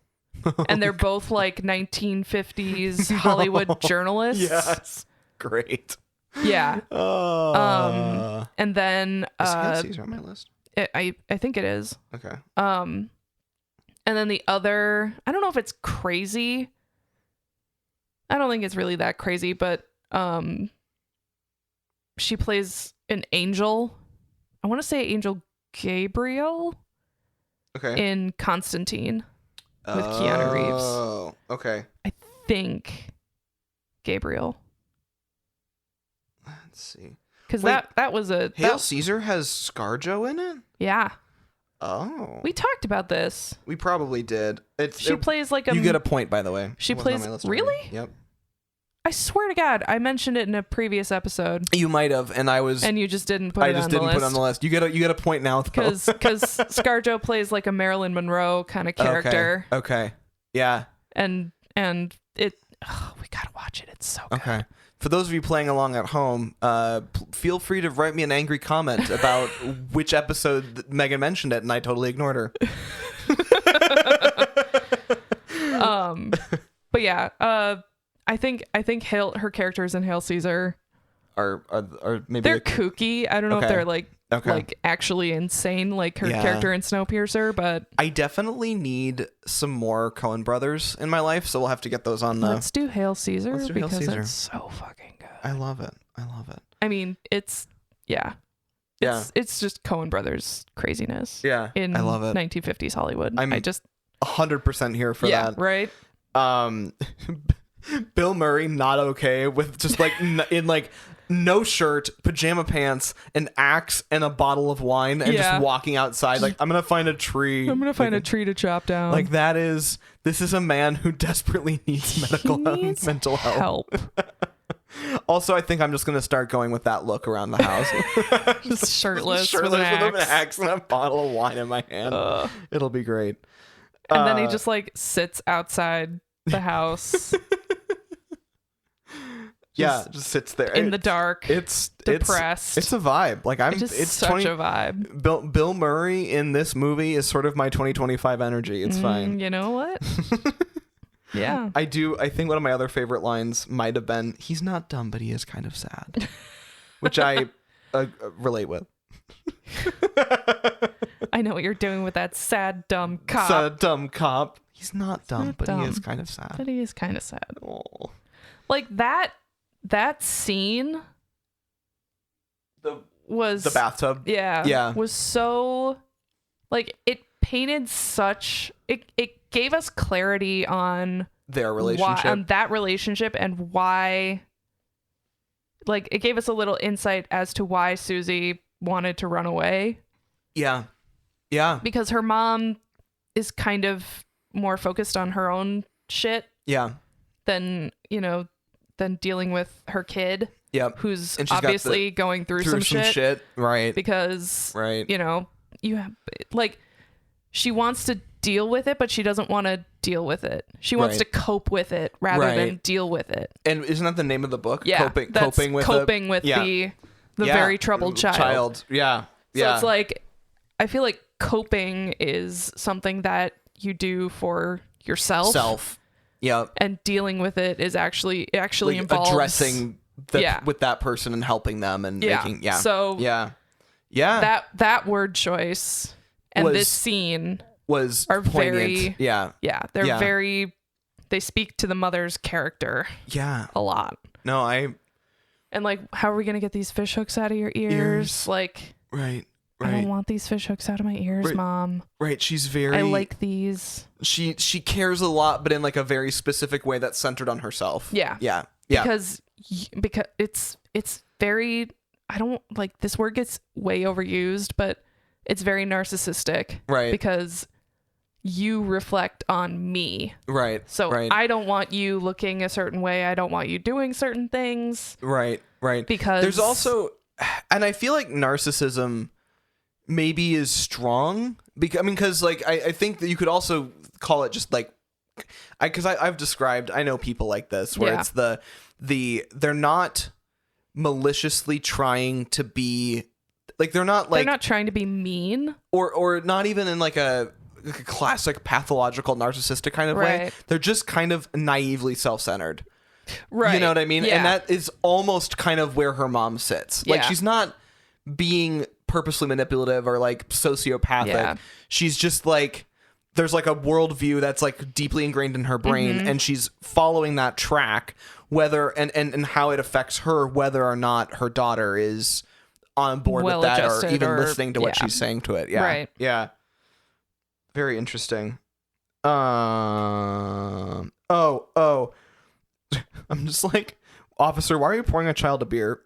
And they're both like 1950s Hollywood journalists. Yes. Great. Yeah. And then is Hail Caesar on my list? I think it is. Okay. And then the other, I don't know if it's crazy. I don't think it's really that crazy, but she plays an angel. I want to say Angel Gabriel. Okay. In Constantine with Keanu Reeves. Oh, okay. I think Gabriel. Let's see. Because that was a... Hail Caesar has ScarJo in it? Yeah. Oh. We talked about this. We probably did. She plays like a... You get a point, by the way. She plays... Really? Yep. I swear to God, I mentioned it in a previous episode. You might have, and I was... And you just didn't put it on the list. I just didn't put it on the list. You get a point now, though. Because ScarJo plays like a Marilyn Monroe kind of character. Okay. Yeah. And it... Oh, we gotta watch it. It's so good. Okay. For those of you playing along at home, feel free to write me an angry comment about which episode that Megan mentioned it, and I totally ignored her. But yeah, I think her characters in Hail Caesar are maybe they're kooky. I don't know if they're like actually insane like her character in Snowpiercer, but I definitely need some more Coen brothers in my life, so we'll have to get those on the... Let's do Hail Caesar because Caesar. it's so fucking good. I love it. I mean, it's just Coen brothers craziness. Yeah, in I love it. 1950s Hollywood. I just 100% here for that. Right. Bill Murray not okay with just like in like no shirt, pajama pants, an axe, and a bottle of wine, and just walking outside like, I'm gonna find a tree. I'm gonna find a tree to chop down. Like this is a man who desperately needs mental help. Also, I think I'm just gonna start going with that look around the house. Just shirtless with an axe and a bottle of wine in my hand. It'll be great. And then he just like sits outside the house. Just sits there in the dark. It's depressed. It's a vibe. Like it's such a vibe. Bill Murray in this movie is sort of my 2025 energy. It's fine. You know what? Yeah. I think one of my other favorite lines might have been, "He's not dumb, but he is kind of sad," which I relate with. I know what you're doing with that sad dumb cop. Sad dumb cop. He's not dumb, but he is kind of sad. But he is kind of sad. Oh. Like that scene was the bathtub. Yeah. Was so like it painted such it gave us clarity on their relationship. On that relationship and why, like, it gave us a little insight as to why Susie wanted to run away. Yeah. Yeah. Because her mom is kind of more focused on her own shit. Yeah. Than dealing with her kid. Yep. Who's obviously going through some shit. Right. Because, you have, like, she wants to deal with it, but she doesn't want to deal with it. She wants to cope with it rather than deal with it. And isn't that the name of the book? Yeah. Coping with the very troubled child. Yeah. So it's like, I feel like coping is something that you do for yourself. Yeah. And dealing with it is actually like involves addressing with that person and helping them and making So that word choice and this scene are poignant. very they're very, they speak to the mother's character a lot. And like, how are we gonna get these fish hooks out of your ears? Like, right. I don't want these fish hooks out of my ears, Mom. Right. She's very... I like these. She cares a lot, but in like a very specific way that's centered on herself. Yeah. Yeah. Because it's very... I don't... Like, this word gets way overused, but it's very narcissistic. Right. Because you reflect on me. Right. So I don't want you looking a certain way. I don't want you doing certain things. Right. Because... There's also... And I feel like narcissism... maybe is strong because like I think that you could also call it just like I've described, I know people like this where it's they're not maliciously trying to be like, they're not trying to be mean or not even in like a classic pathological narcissistic kind of way. They're just kind of naively self-centered. Right. You know what I mean? Yeah. And that is almost kind of where her mom sits. Like she's not being purposely manipulative or like sociopathic. Yeah. She's just like, there's like a worldview that's like deeply ingrained in her brain, and she's following that track, whether and how it affects her, whether or not her daughter is on board with that or even listening to what she's saying to it. Yeah. Right. Yeah. Very interesting. Oh. I'm just like, officer, why are you pouring a child a beer?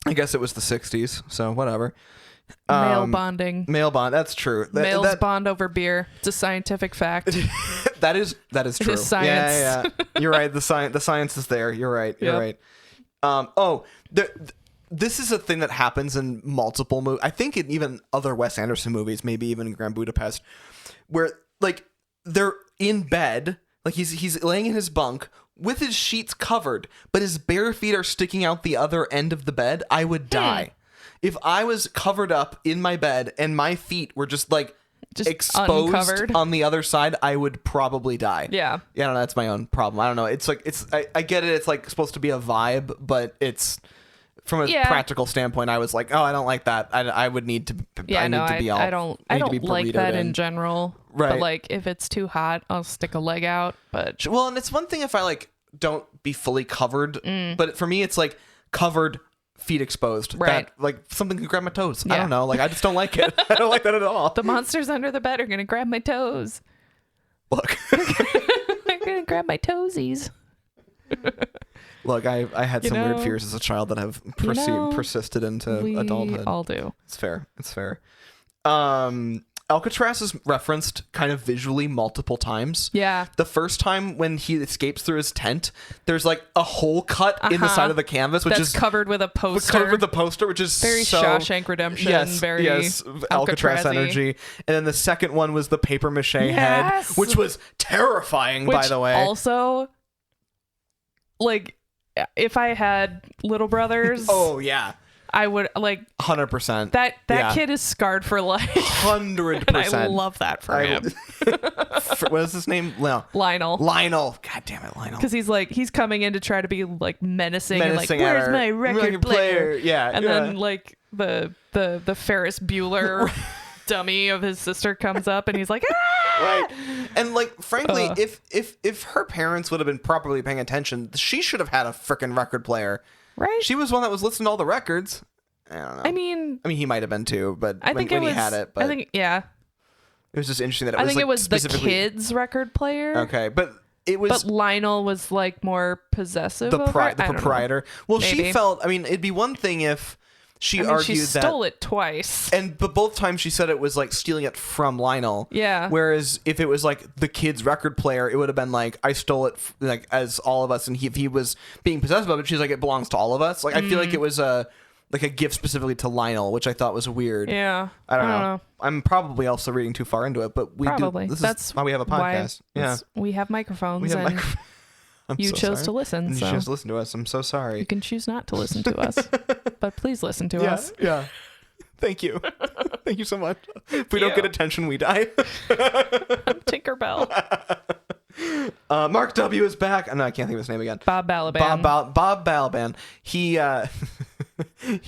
I guess it was the 60s, so whatever. Male bonding. Male bond. That's true. Males bond over beer. It's a scientific fact. that is true. It's science. Yeah. You're right. The science is there. You're right. You're right. This is a thing that happens in multiple movies. I think in even other Wes Anderson movies, maybe even in Grand Budapest, where like they're in bed, like he's laying in his bunk with his sheets covered, but his bare feet are sticking out the other end of the bed. I would die. If I was covered up in my bed and my feet were just exposed uncovered on the other side, I would probably die. Yeah. Yeah, I don't know. That's my own problem. I don't know. It's like, I get it. It's like supposed to be a vibe, but it's from a practical standpoint, I was like, oh, I don't like that. I would need to, yeah, I need to be all, I don't like that in general. Right. But like if it's too hot, I'll stick a leg out. But well, and it's one thing if I like don't be fully covered, but for me, it's like covered, feet exposed. Right. That, like something could grab my toes. Yeah. I don't know. Like I just don't like it. I don't like that at all. The monsters under the bed are gonna grab my toes. Look. They're gonna grab my toesies. Look, I had some weird fears as a child that have persisted into adulthood. We all do. It's fair. It's fair. Alcatraz is referenced kind of visually multiple times. Yeah. The first time when he escapes through his tent, there's like a hole cut in the side of the canvas, which is covered with a poster. Covered with the poster, which is very Shawshank Redemption. Yes, very Alcatraz energy. And then the second one was the paper mache head, which was terrifying, by the way. Also, like, if I had little brothers, oh yeah, I would like 100%. That kid is scarred for life. 100%. And I love that for him. What is his name? No. Lionel. God damn it, Lionel. Because he's coming in to try to be like menacing and like, where's my record player? Yeah. And then like the Ferris Bueller dummy of his sister comes up and he's like, ah! Right. And like, frankly, if her parents would have been properly paying attention, she should have had a freaking record player. Right. She was one that was listening to all the records. I don't know. I mean, he might have been too, but when he had it. But I think, yeah. It was just interesting that I think it was the kid's record player. Okay, but it was. But Lionel was like more possessive. The proprietor. Well, maybe. She felt. I mean, it'd be one thing if she argued she stole it twice, but both times she said it was like stealing it from Lionel. Yeah. Whereas if it was like the kid's record player, it would have been like, I stole it like as all of us, and if he was being possessive of it, she's like, it belongs to all of us. Like I feel like it was a gift specifically to Lionel, which I thought was weird. Yeah. I don't know. I'm probably also reading too far into it, but that's why we have a podcast. Yeah. We have microphones. You chose to listen. You chose to listen to us. I'm so sorry. You can choose not to listen to us, but please listen to us. Yeah. Thank you. Thank you so much. If we don't get attention, we die. I'm Tinkerbell. Mark W. is back. No, I can't think of his name again. Bob Balaban. Bob Balaban. He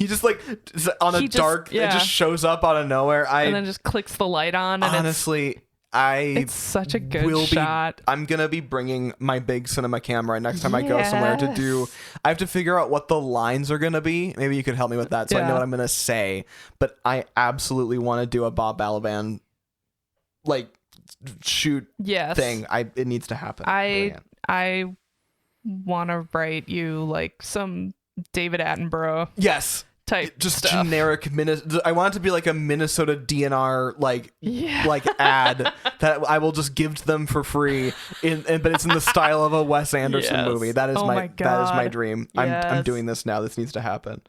just like it just shows up out of nowhere. And then just clicks the light on. And honestly, it's such a good shot. I'm gonna be bringing my big cinema camera next time I go somewhere to do. I have to figure out what the lines are gonna be. Maybe you could help me with that, so I know what I'm gonna say. But I absolutely want to do a Bob Balaban like shoot thing. It needs to happen. I want to write you like some David Attenborough. Yes. Type just stuff. Generic I want it to be like a Minnesota DNR like ad that I will just give to them for free but it's in the style of a Wes Anderson movie. That is that is my dream. Yes. I'm doing this now. This needs to happen.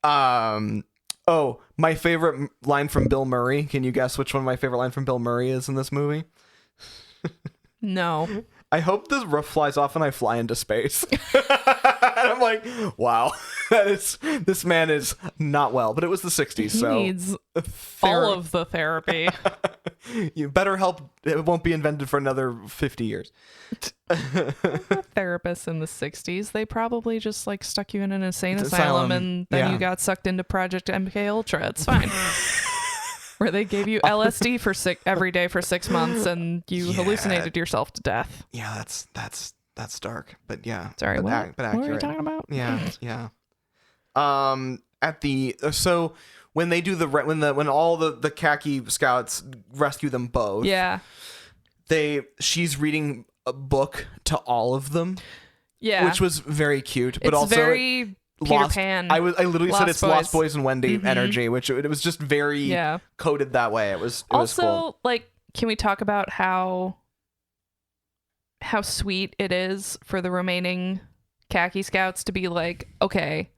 My favorite line from Bill Murray. Can you guess which one my favorite line from Bill Murray is in this movie? No. I hope the roof flies off and I fly into space. And I'm like, wow, this man is not well. But it was the 60s, he needs all of the therapy. You better help. It won't be invented for another 50 years. Therapists in the 60s, they probably just like stuck you in an insane asylum and then you got sucked into Project MK Ultra. It's fine. Where they gave you LSD for every day for 6 months and you hallucinated yourself to death. Yeah, that's dark, but yeah. Sorry, but what accurate. were you talking about? Yeah. So when they do when all the khaki scouts rescue them both. Yeah. She's reading a book to all of them. Yeah. Which was very cute, but it's also very Peter Pan. I literally said it's Boys. Lost Boys and Wendy energy, which it was just very coded that way. It was also cool. like, can we talk about how sweet it is for the remaining khaki scouts to be like, okay,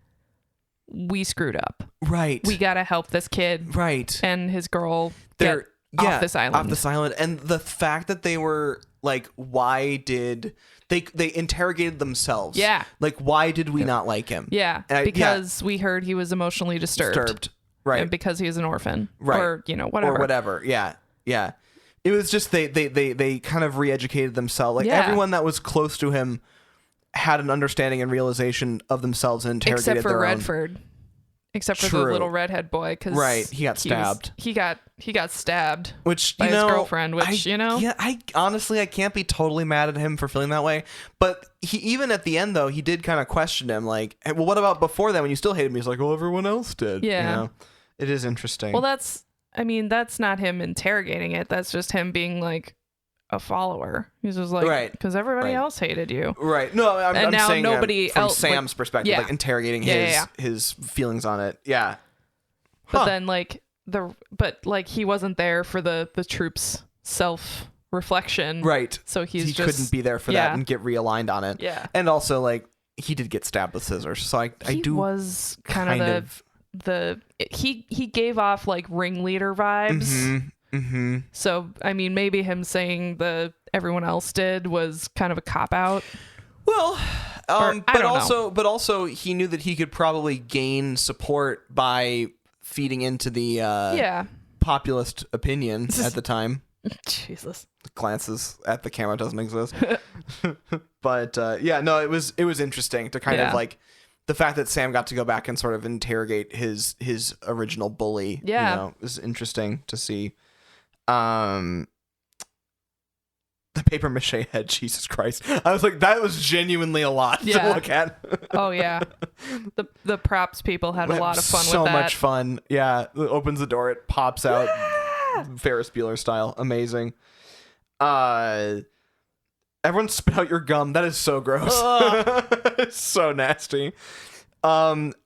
we screwed up. Right. We gotta help this kid. Right. And his girl get off this island. Off this island. And the fact that they were like, why did they interrogated themselves? Yeah. Like, why did we not like him? Yeah. Because we heard he was emotionally disturbed. Right. And because he is an orphan. Right. Or, whatever. Or whatever. Yeah. Yeah. It was just they kind of re-educated themselves. Like everyone that was close to him had an understanding and realization of themselves and interrogated except for Redford. Except for the little redhead boy, because he got stabbed. He got stabbed, which by his girlfriend. Which yeah, I honestly I can't be totally mad at him for feeling that way. But he even at the end though he did kind of question him, like, hey, well, what about before that when you still hated me? He's like, well, everyone else did. Yeah, it is interesting. Well, that's not him interrogating it. That's just him being like a follower. He's just like, because everybody else hated you. Right. No, I'm now saying nobody from else, Sam's perspective, like interrogating his feelings on it. Yeah. But then he wasn't there for the troops' self-reflection. Right. So he couldn't be there for that and get realigned on it. Yeah. And also like he did get stabbed with scissors. So I do was kind of he gave off like ringleader vibes. Mm-hmm. So I mean, maybe him saying everyone else did was kind of a cop out. Well, but also he knew that he could probably gain support by feeding into the populist opinion at the time. Jesus. Glances at the camera doesn't exist. But it was interesting to kind of like the fact that Sam got to go back and sort of interrogate his original bully. It was interesting to see. The paper mache head, Jesus Christ. I was like, that was genuinely a lot to look at. Oh yeah. The props people had a lot of fun with that. So much fun. Yeah. It opens the door, it pops out Ferris Bueller style. Amazing. Everyone spit out your gum. That is so gross. It's so nasty. Cousin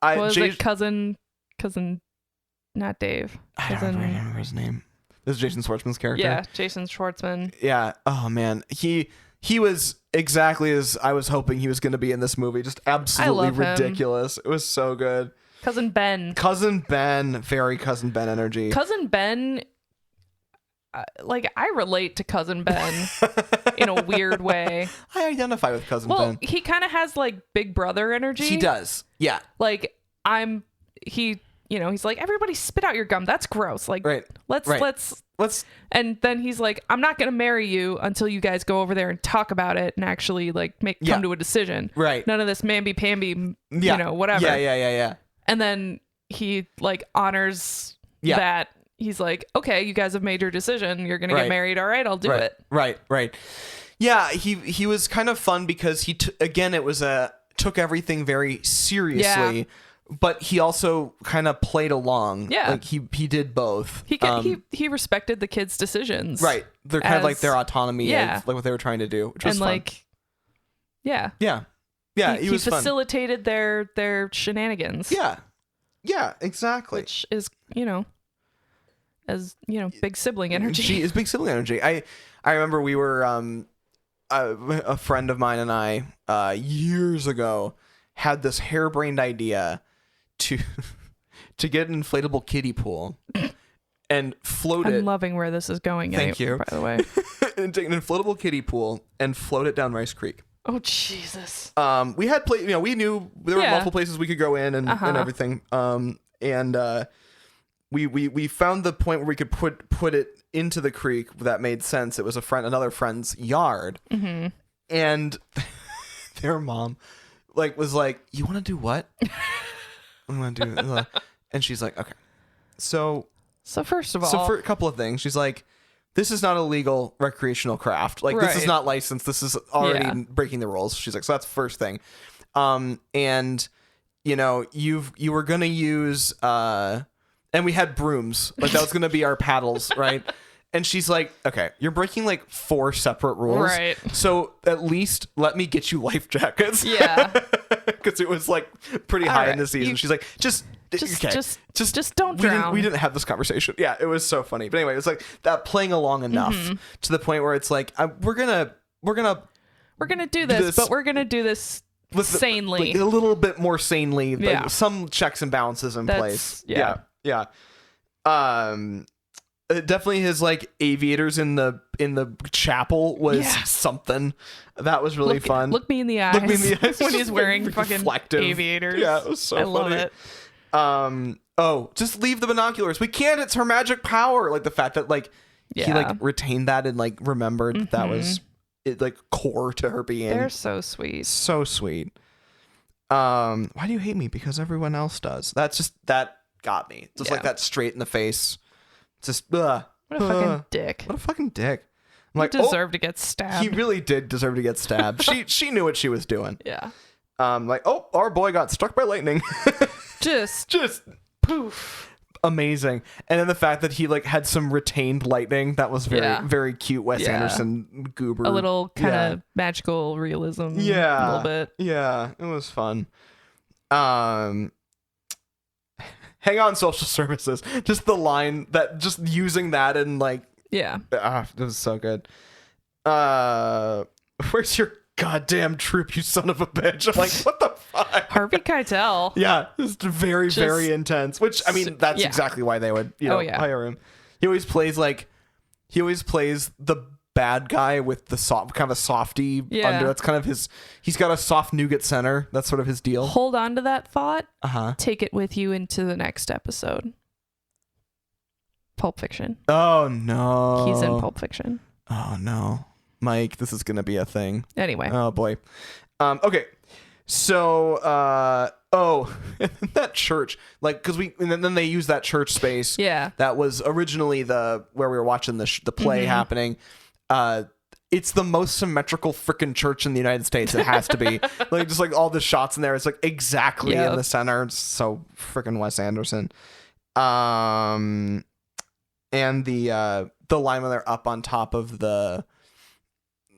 not Dave. I don't remember his name. This is Jason Schwartzman's character. Yeah, Jason Schwartzman. Yeah. Oh man, he was exactly as I was hoping he was going to be in this movie. Just absolutely ridiculous. It was so good. Cousin Ben, very Cousin Ben energy. Cousin Ben, I relate to Cousin Ben in a weird way. I identify with Cousin Ben. Well, he kind of has like Big Brother energy. He does. Yeah. Like he's like, everybody spit out your gum. That's gross. Like, let's. And then he's like, I'm not going to marry you until you guys go over there and talk about it and actually like come to a decision. Right. None of this mamby-pamby, whatever. Yeah. And then he like honors that. He's like, okay, you guys have made your decision. You're going to get married. All right, I'll do it. Right. Yeah, he was kind of fun because he took everything very seriously. Yeah. But he also kind of played along. Yeah, like he did both. He respected the kids' decisions. Right, they're kind of like their autonomy of like what they were trying to do, which was fun. Yeah. He was facilitated their shenanigans. Yeah, exactly. Which is big sibling energy. She is big sibling energy. I remember we were a friend of mine and I years ago had this harebrained idea to get an inflatable kiddie pool and float it. I'm loving where this is going. Thank you. By the way. And take an inflatable kiddie pool and float it down Rice Creek. Oh Jesus. We had we knew there were multiple places we could go in and everything. And we found the point where we could put it into the creek that made sense. It was another friend's yard, and their mom was like, "You want to do what?" I want to do, and she's like, "Okay." So first of all, for a couple of things, she's like, "This is not a legal recreational craft. Like this is not licensed. This is already breaking the rules." She's like, "So that's the first thing." And you were gonna use and we had brooms, like that was gonna be our paddles, right? And she's like, "Okay, you're breaking like 4 separate rules, right? So at least let me get you life jackets." Yeah, because it was like pretty high in the season. She's like, Just don't drown. We didn't have this conversation. Yeah, it was so funny. But anyway, it was like that playing along enough to the point where it's like we're gonna do this, but we're gonna do this sanely, a little bit more sanely. Like some checks and balances in place. Yeah. Definitely his like aviators in the chapel was something that was really fun. Look me in the eyes. When he's wearing fucking reflective aviators. Yeah, it was so funny. Love it. Just leave the binoculars. We can't. It's her magic power. Like the fact that he retained that and remembered that was it, core to her being. They're so sweet. So sweet. Why do you hate me? Because everyone else does. That got me. Just like that straight in the face. Just what a fucking dick. What a fucking dick. I'm like, deserved to get stabbed. He really did deserve to get stabbed. she knew what she was doing. Yeah. Our boy got struck by lightning. just poof. Amazing. And then the fact that he had some retained lightning, that was very cute. Wes Anderson goober. A little kind of magical realism. Yeah. A little bit. Yeah. It was fun. Hang on, social services. Just the line that just using that and it was so good. Where's your goddamn troop, you son of a bitch? I'm like, what the fuck? Harvey Keitel. Yeah, it's very, very intense. Which that's exactly why they would hire him. He always plays the bad guy with the soft kind of a softy under. That's kind of he's got a soft nougat center. That's sort of his deal. Hold on to that thought. Take it with you into the next episode. Pulp Fiction. Oh no. He's in Pulp Fiction. Oh no. Mike, this is gonna be a thing. Anyway. Oh boy. Okay. So that church, because then they use that church space. Yeah. That was originally where we were watching the play happening. It's the most symmetrical freaking church in the United States. It has to be just all the shots in there. It's exactly in the center. It's so freaking Wes Anderson. And the line when they're up on top of the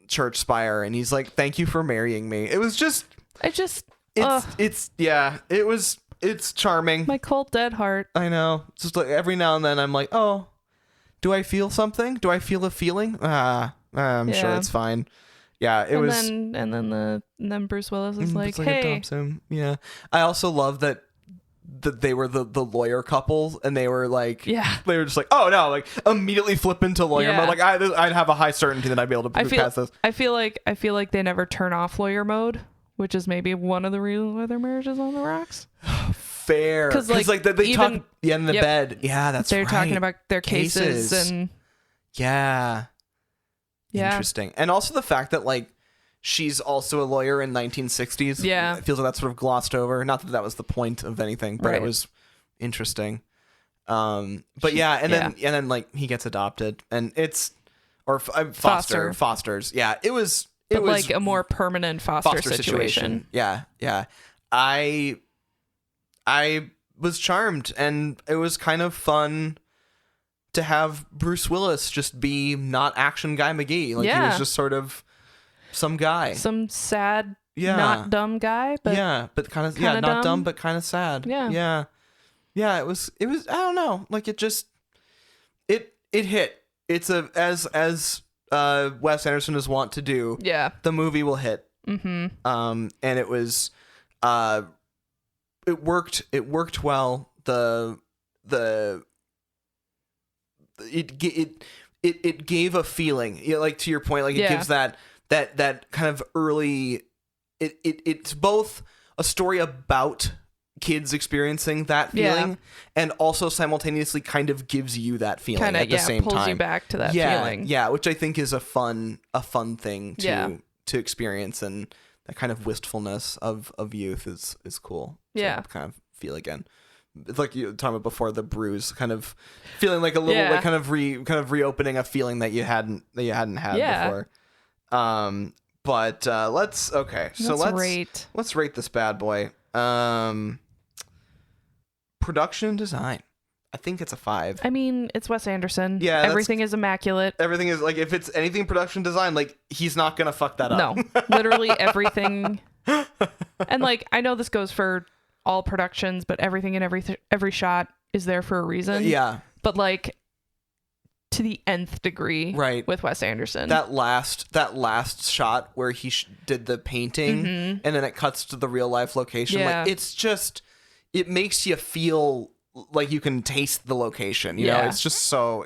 church spire, and he's like, "Thank you for marrying me." It was just, it's charming. My cold dead heart. I know. Just every now and then I'm like, oh. Do I feel something? Do I feel a feeling? I'm sure it's fine. Yeah, and then Bruce Willis is like, hey. Adopts him. Yeah. I also love that they were the lawyer couple, and they were they were just oh no, immediately flip into lawyer mode. I'd have a high certainty that I'd be able to pass this. I feel like they never turn off lawyer mode, which is maybe one of the reasons why their marriage is on the rocks. Fair, because they talk in the bed. Yeah, they're talking about their cases and interesting. And also the fact that she's also a lawyer in 1960s. Yeah, it feels like that's sort of glossed over. Not that was the point of anything, but it was interesting. Then he gets adopted, and it's fosters. Yeah, it was a more permanent foster situation. Yeah. I was charmed, and it was kind of fun to have Bruce Willis just be not action guy McGee. He was just sort of some guy, some sad, not dumb guy, but but kind of not dumb, but kind of sad. Yeah. It was. I don't know. It hit. It's as Wes Anderson is wont to do. Yeah, the movie will hit. And it was. It worked well. It gave a feeling, to your point, it gives that kind of early. It's both a story about kids experiencing that feeling, and also simultaneously kind of gives you that feeling at the same time. Pulls you back to that feeling. Yeah, which I think is a fun thing to experience, and that kind of wistfulness of youth is cool. To kind of feel again. It's like you were talking about before, the bruise, kind of feeling like a little like kind of reopening a feeling that you hadn't had before. But let's rate this bad boy. Production design, I think it's a 5. I mean, it's Wes Anderson. Yeah, everything is immaculate. Everything is like, if it's anything production design, like he's not gonna fuck that up. No, literally everything. And like, I know this goes for all productions, but everything in every shot is there for a reason. Yeah. But like, to the nth degree, right, with Wes Anderson. That last shot where he did the painting, and then it cuts to the real life location. Like, it's just, it makes you feel like you can taste the location. You know, it's just so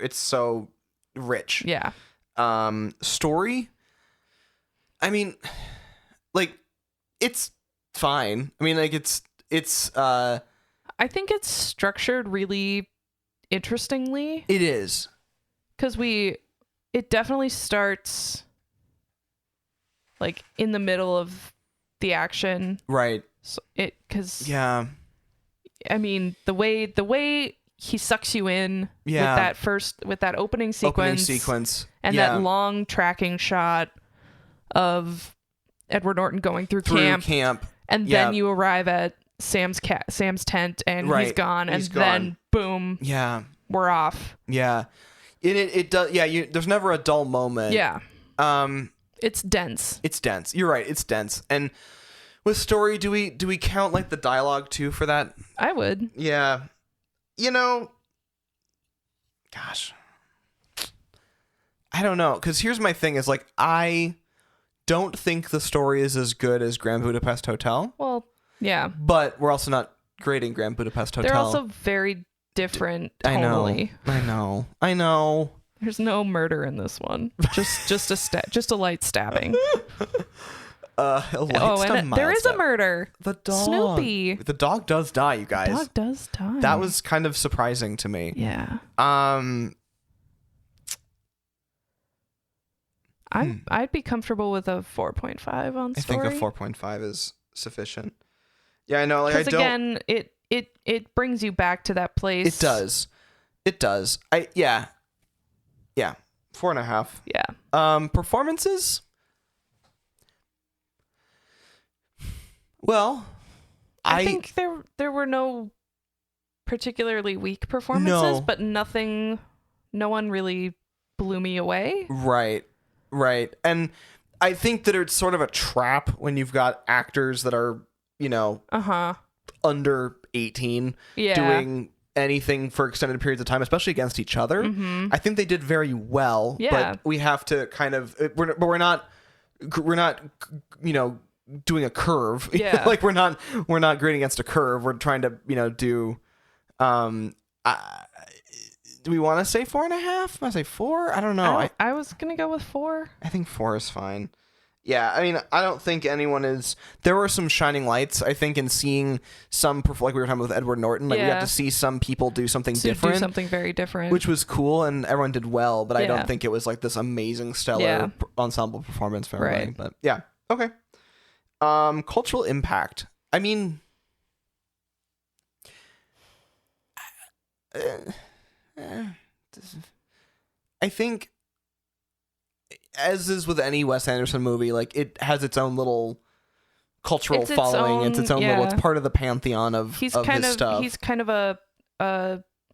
rich. Yeah. Story, I mean, like, it's fine. I mean, like, it's I think it's structured really interestingly. It is. Because it definitely starts like in the middle of the action. Right. So I mean, the way he sucks you in with that opening sequence and that long tracking shot of Edward Norton going through camp. And then you arrive at Sam's tent, and he's gone, then boom, we're off. Yeah, it does. Yeah, there's never a dull moment. Yeah, it's dense. It's dense. You're right. It's dense. And with story, do we count like the dialogue too for that? I would. Yeah, you know, gosh, I don't know. Because here's my thing: is like, I don't think the story is as good as Grand Budapest Hotel. Well, yeah. But we're also not grading Grand Budapest Hotel. They're also very different tonally. I know. There's no murder in this one. Just a light stabbing. There is a murder. The dog. Snoopy. The dog does die, you guys. The dog does die. That was kind of surprising to me. Yeah. I'd be comfortable with a 4.5 on story. I think a 4.5 is sufficient. Yeah, I know. Like, I don't. Again, it brings you back to that place. It does. Yeah. 4.5. Yeah. Performances. Well, I think there were no particularly weak performances, but no one really blew me away. Right. And I think that it's sort of a trap when you've got actors that are, you know, under 18 doing anything for extended periods of time, especially against each other. Mm-hmm. I think they did very well, but we have to kind of, we're not, you know, doing a curve. Yeah. Like we're not grading against a curve. We're trying to, you know, do, do we want to say 4.5? Want to say 4? I don't know. I was going to go with 4. I think 4 is fine. Yeah, I mean, I don't think anyone is... There were some shining lights, I think, in seeing some... Like we were talking about with Edward Norton. Like, we got to see some people do something different. Do something very different. Which was cool, and everyone did well, but I don't think it was like this amazing, stellar ensemble performance for everybody. Right. But yeah, okay. Cultural impact. I mean... I think, as is with any Wes Anderson movie, like it has its own little cultural following. It's its own little. It's part of the pantheon of his stuff. He's kind of a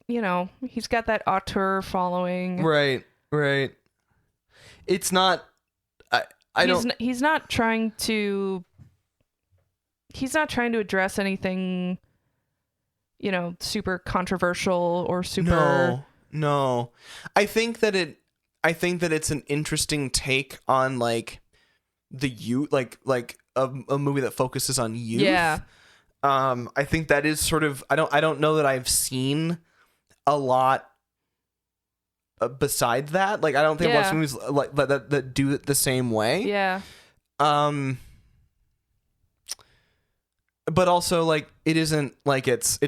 you know, he's got that auteur following. Right. It's not. He's not trying to address anything, you know, super controversial or super. No. I think that it's an interesting take on like the youth, like a movie that focuses on youth. Yeah. I think that is sort of, I don't know that I've seen a lot besides that. Like I don't think most movies like that do it the same way. Yeah. but also like it isn't like it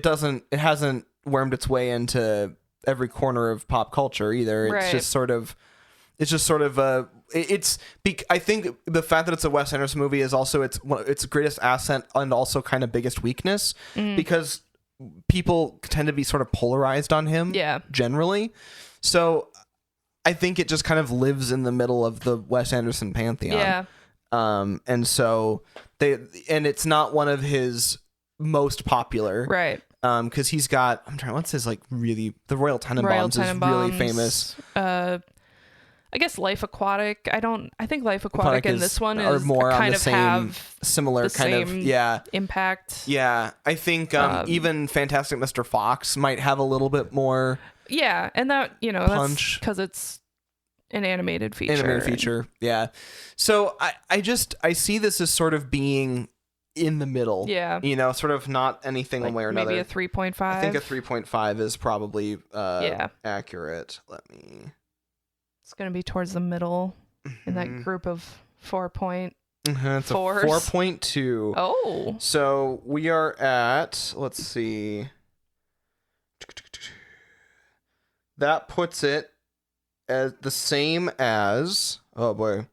hasn't wormed its way into every corner of pop culture either. It's Right. just sort of I think the fact that it's a Wes Anderson movie is also its greatest asset and also kind of biggest weakness, because people tend to be sort of polarized on him generally. So I think it just kind of lives in the middle of the Wes Anderson pantheon. Yeah. And so it's not one of his most popular. Right. Because he's got, what's his like really, the Royal Tenenbaums is really famous. I guess Life Aquatic. I think Life Aquatic and this one are is more kind on the of same, have similar the kind same of impact. Yeah, I think even Fantastic Mr. Fox might have a little bit more. Yeah, and that punch, because it's an animated feature. Yeah. So I see this as sort of being in the middle. Yeah. Sort of not anything one way or another. Maybe a 3.5. I think a 3.5 is probably accurate. It's going to be towards the middle in that group of 4.4. It's a 4.2. Oh. So we are at, let's see. That puts it as the same as, oh boy.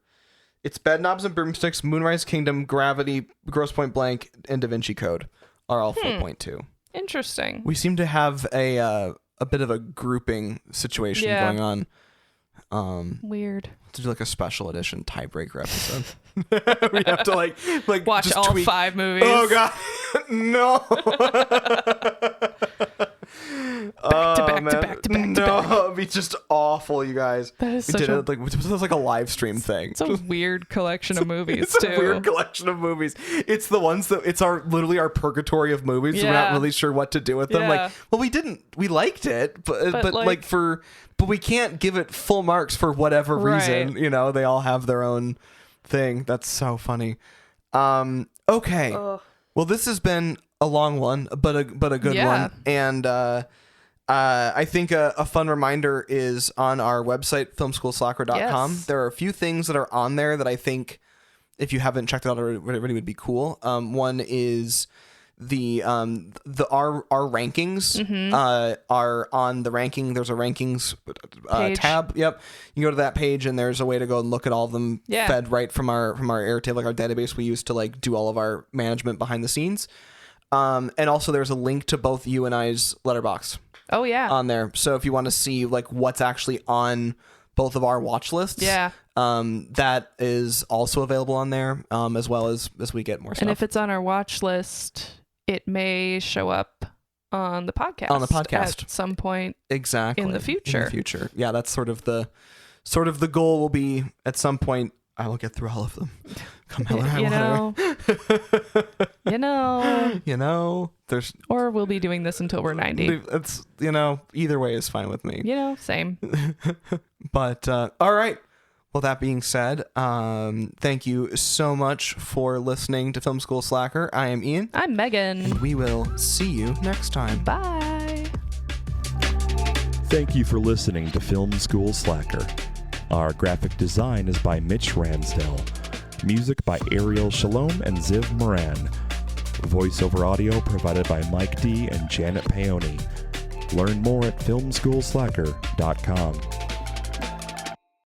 It's Bedknobs and Broomsticks, Moonrise Kingdom, Gravity, Grosse Point Blank, and Da Vinci Code are all 4.2. Interesting. We seem to have a bit of a grouping situation going on. Weird. To do like a special edition tiebreaker episode. We have to like watch just all tweak. 5 movies. Oh god, no! back to back. No, it'd be just awful, you guys. That is we such did it like it was like a live stream thing. It's a weird collection of movies It's too. a weird collection of movies. It's the ones that it's literally our purgatory of movies. So we're not really sure what to do with them. Yeah. Like, well, we liked it, but we can't give it full marks for whatever reason. Right. They all have their own thing. That's so funny. Okay. Well, this has been a long one, but a good one. And I think a fun reminder is on our website, filmschoolslacker.com. Yes. There are a few things that are on there that I think, if you haven't checked it out already, would be cool. One is our rankings are on the ranking. There's a rankings tab. Yep. You go to that page and there's a way to go and look at all of them fed right from our Airtable, like our database we use to like do all of our management behind the scenes. And also there's a link to both you and I's Letterboxd. Oh yeah. On there. So if you want to see like what's actually on both of our watch lists, that is also available on there, as well as we get more stuff. And if it's on our watch list, it may show up on the podcast. At some point. Exactly. In the future. Yeah, that's sort of the goal will be at some point. I will get through all of them. Come hell or high water. There's. Or we'll be doing this until we're 90. It's either way is fine with me. Same. But all right. Well, that being said, thank you so much for listening to Film School Slacker. I am Ian. I'm Megan. And we will see you next time. Bye. Thank you for listening to Film School Slacker. Our graphic design is by Mitch Ransdell. Music by Ariel Shalom and Ziv Moran. Voiceover audio provided by Mike D and Janet Paoni. Learn more at filmschoolslacker.com.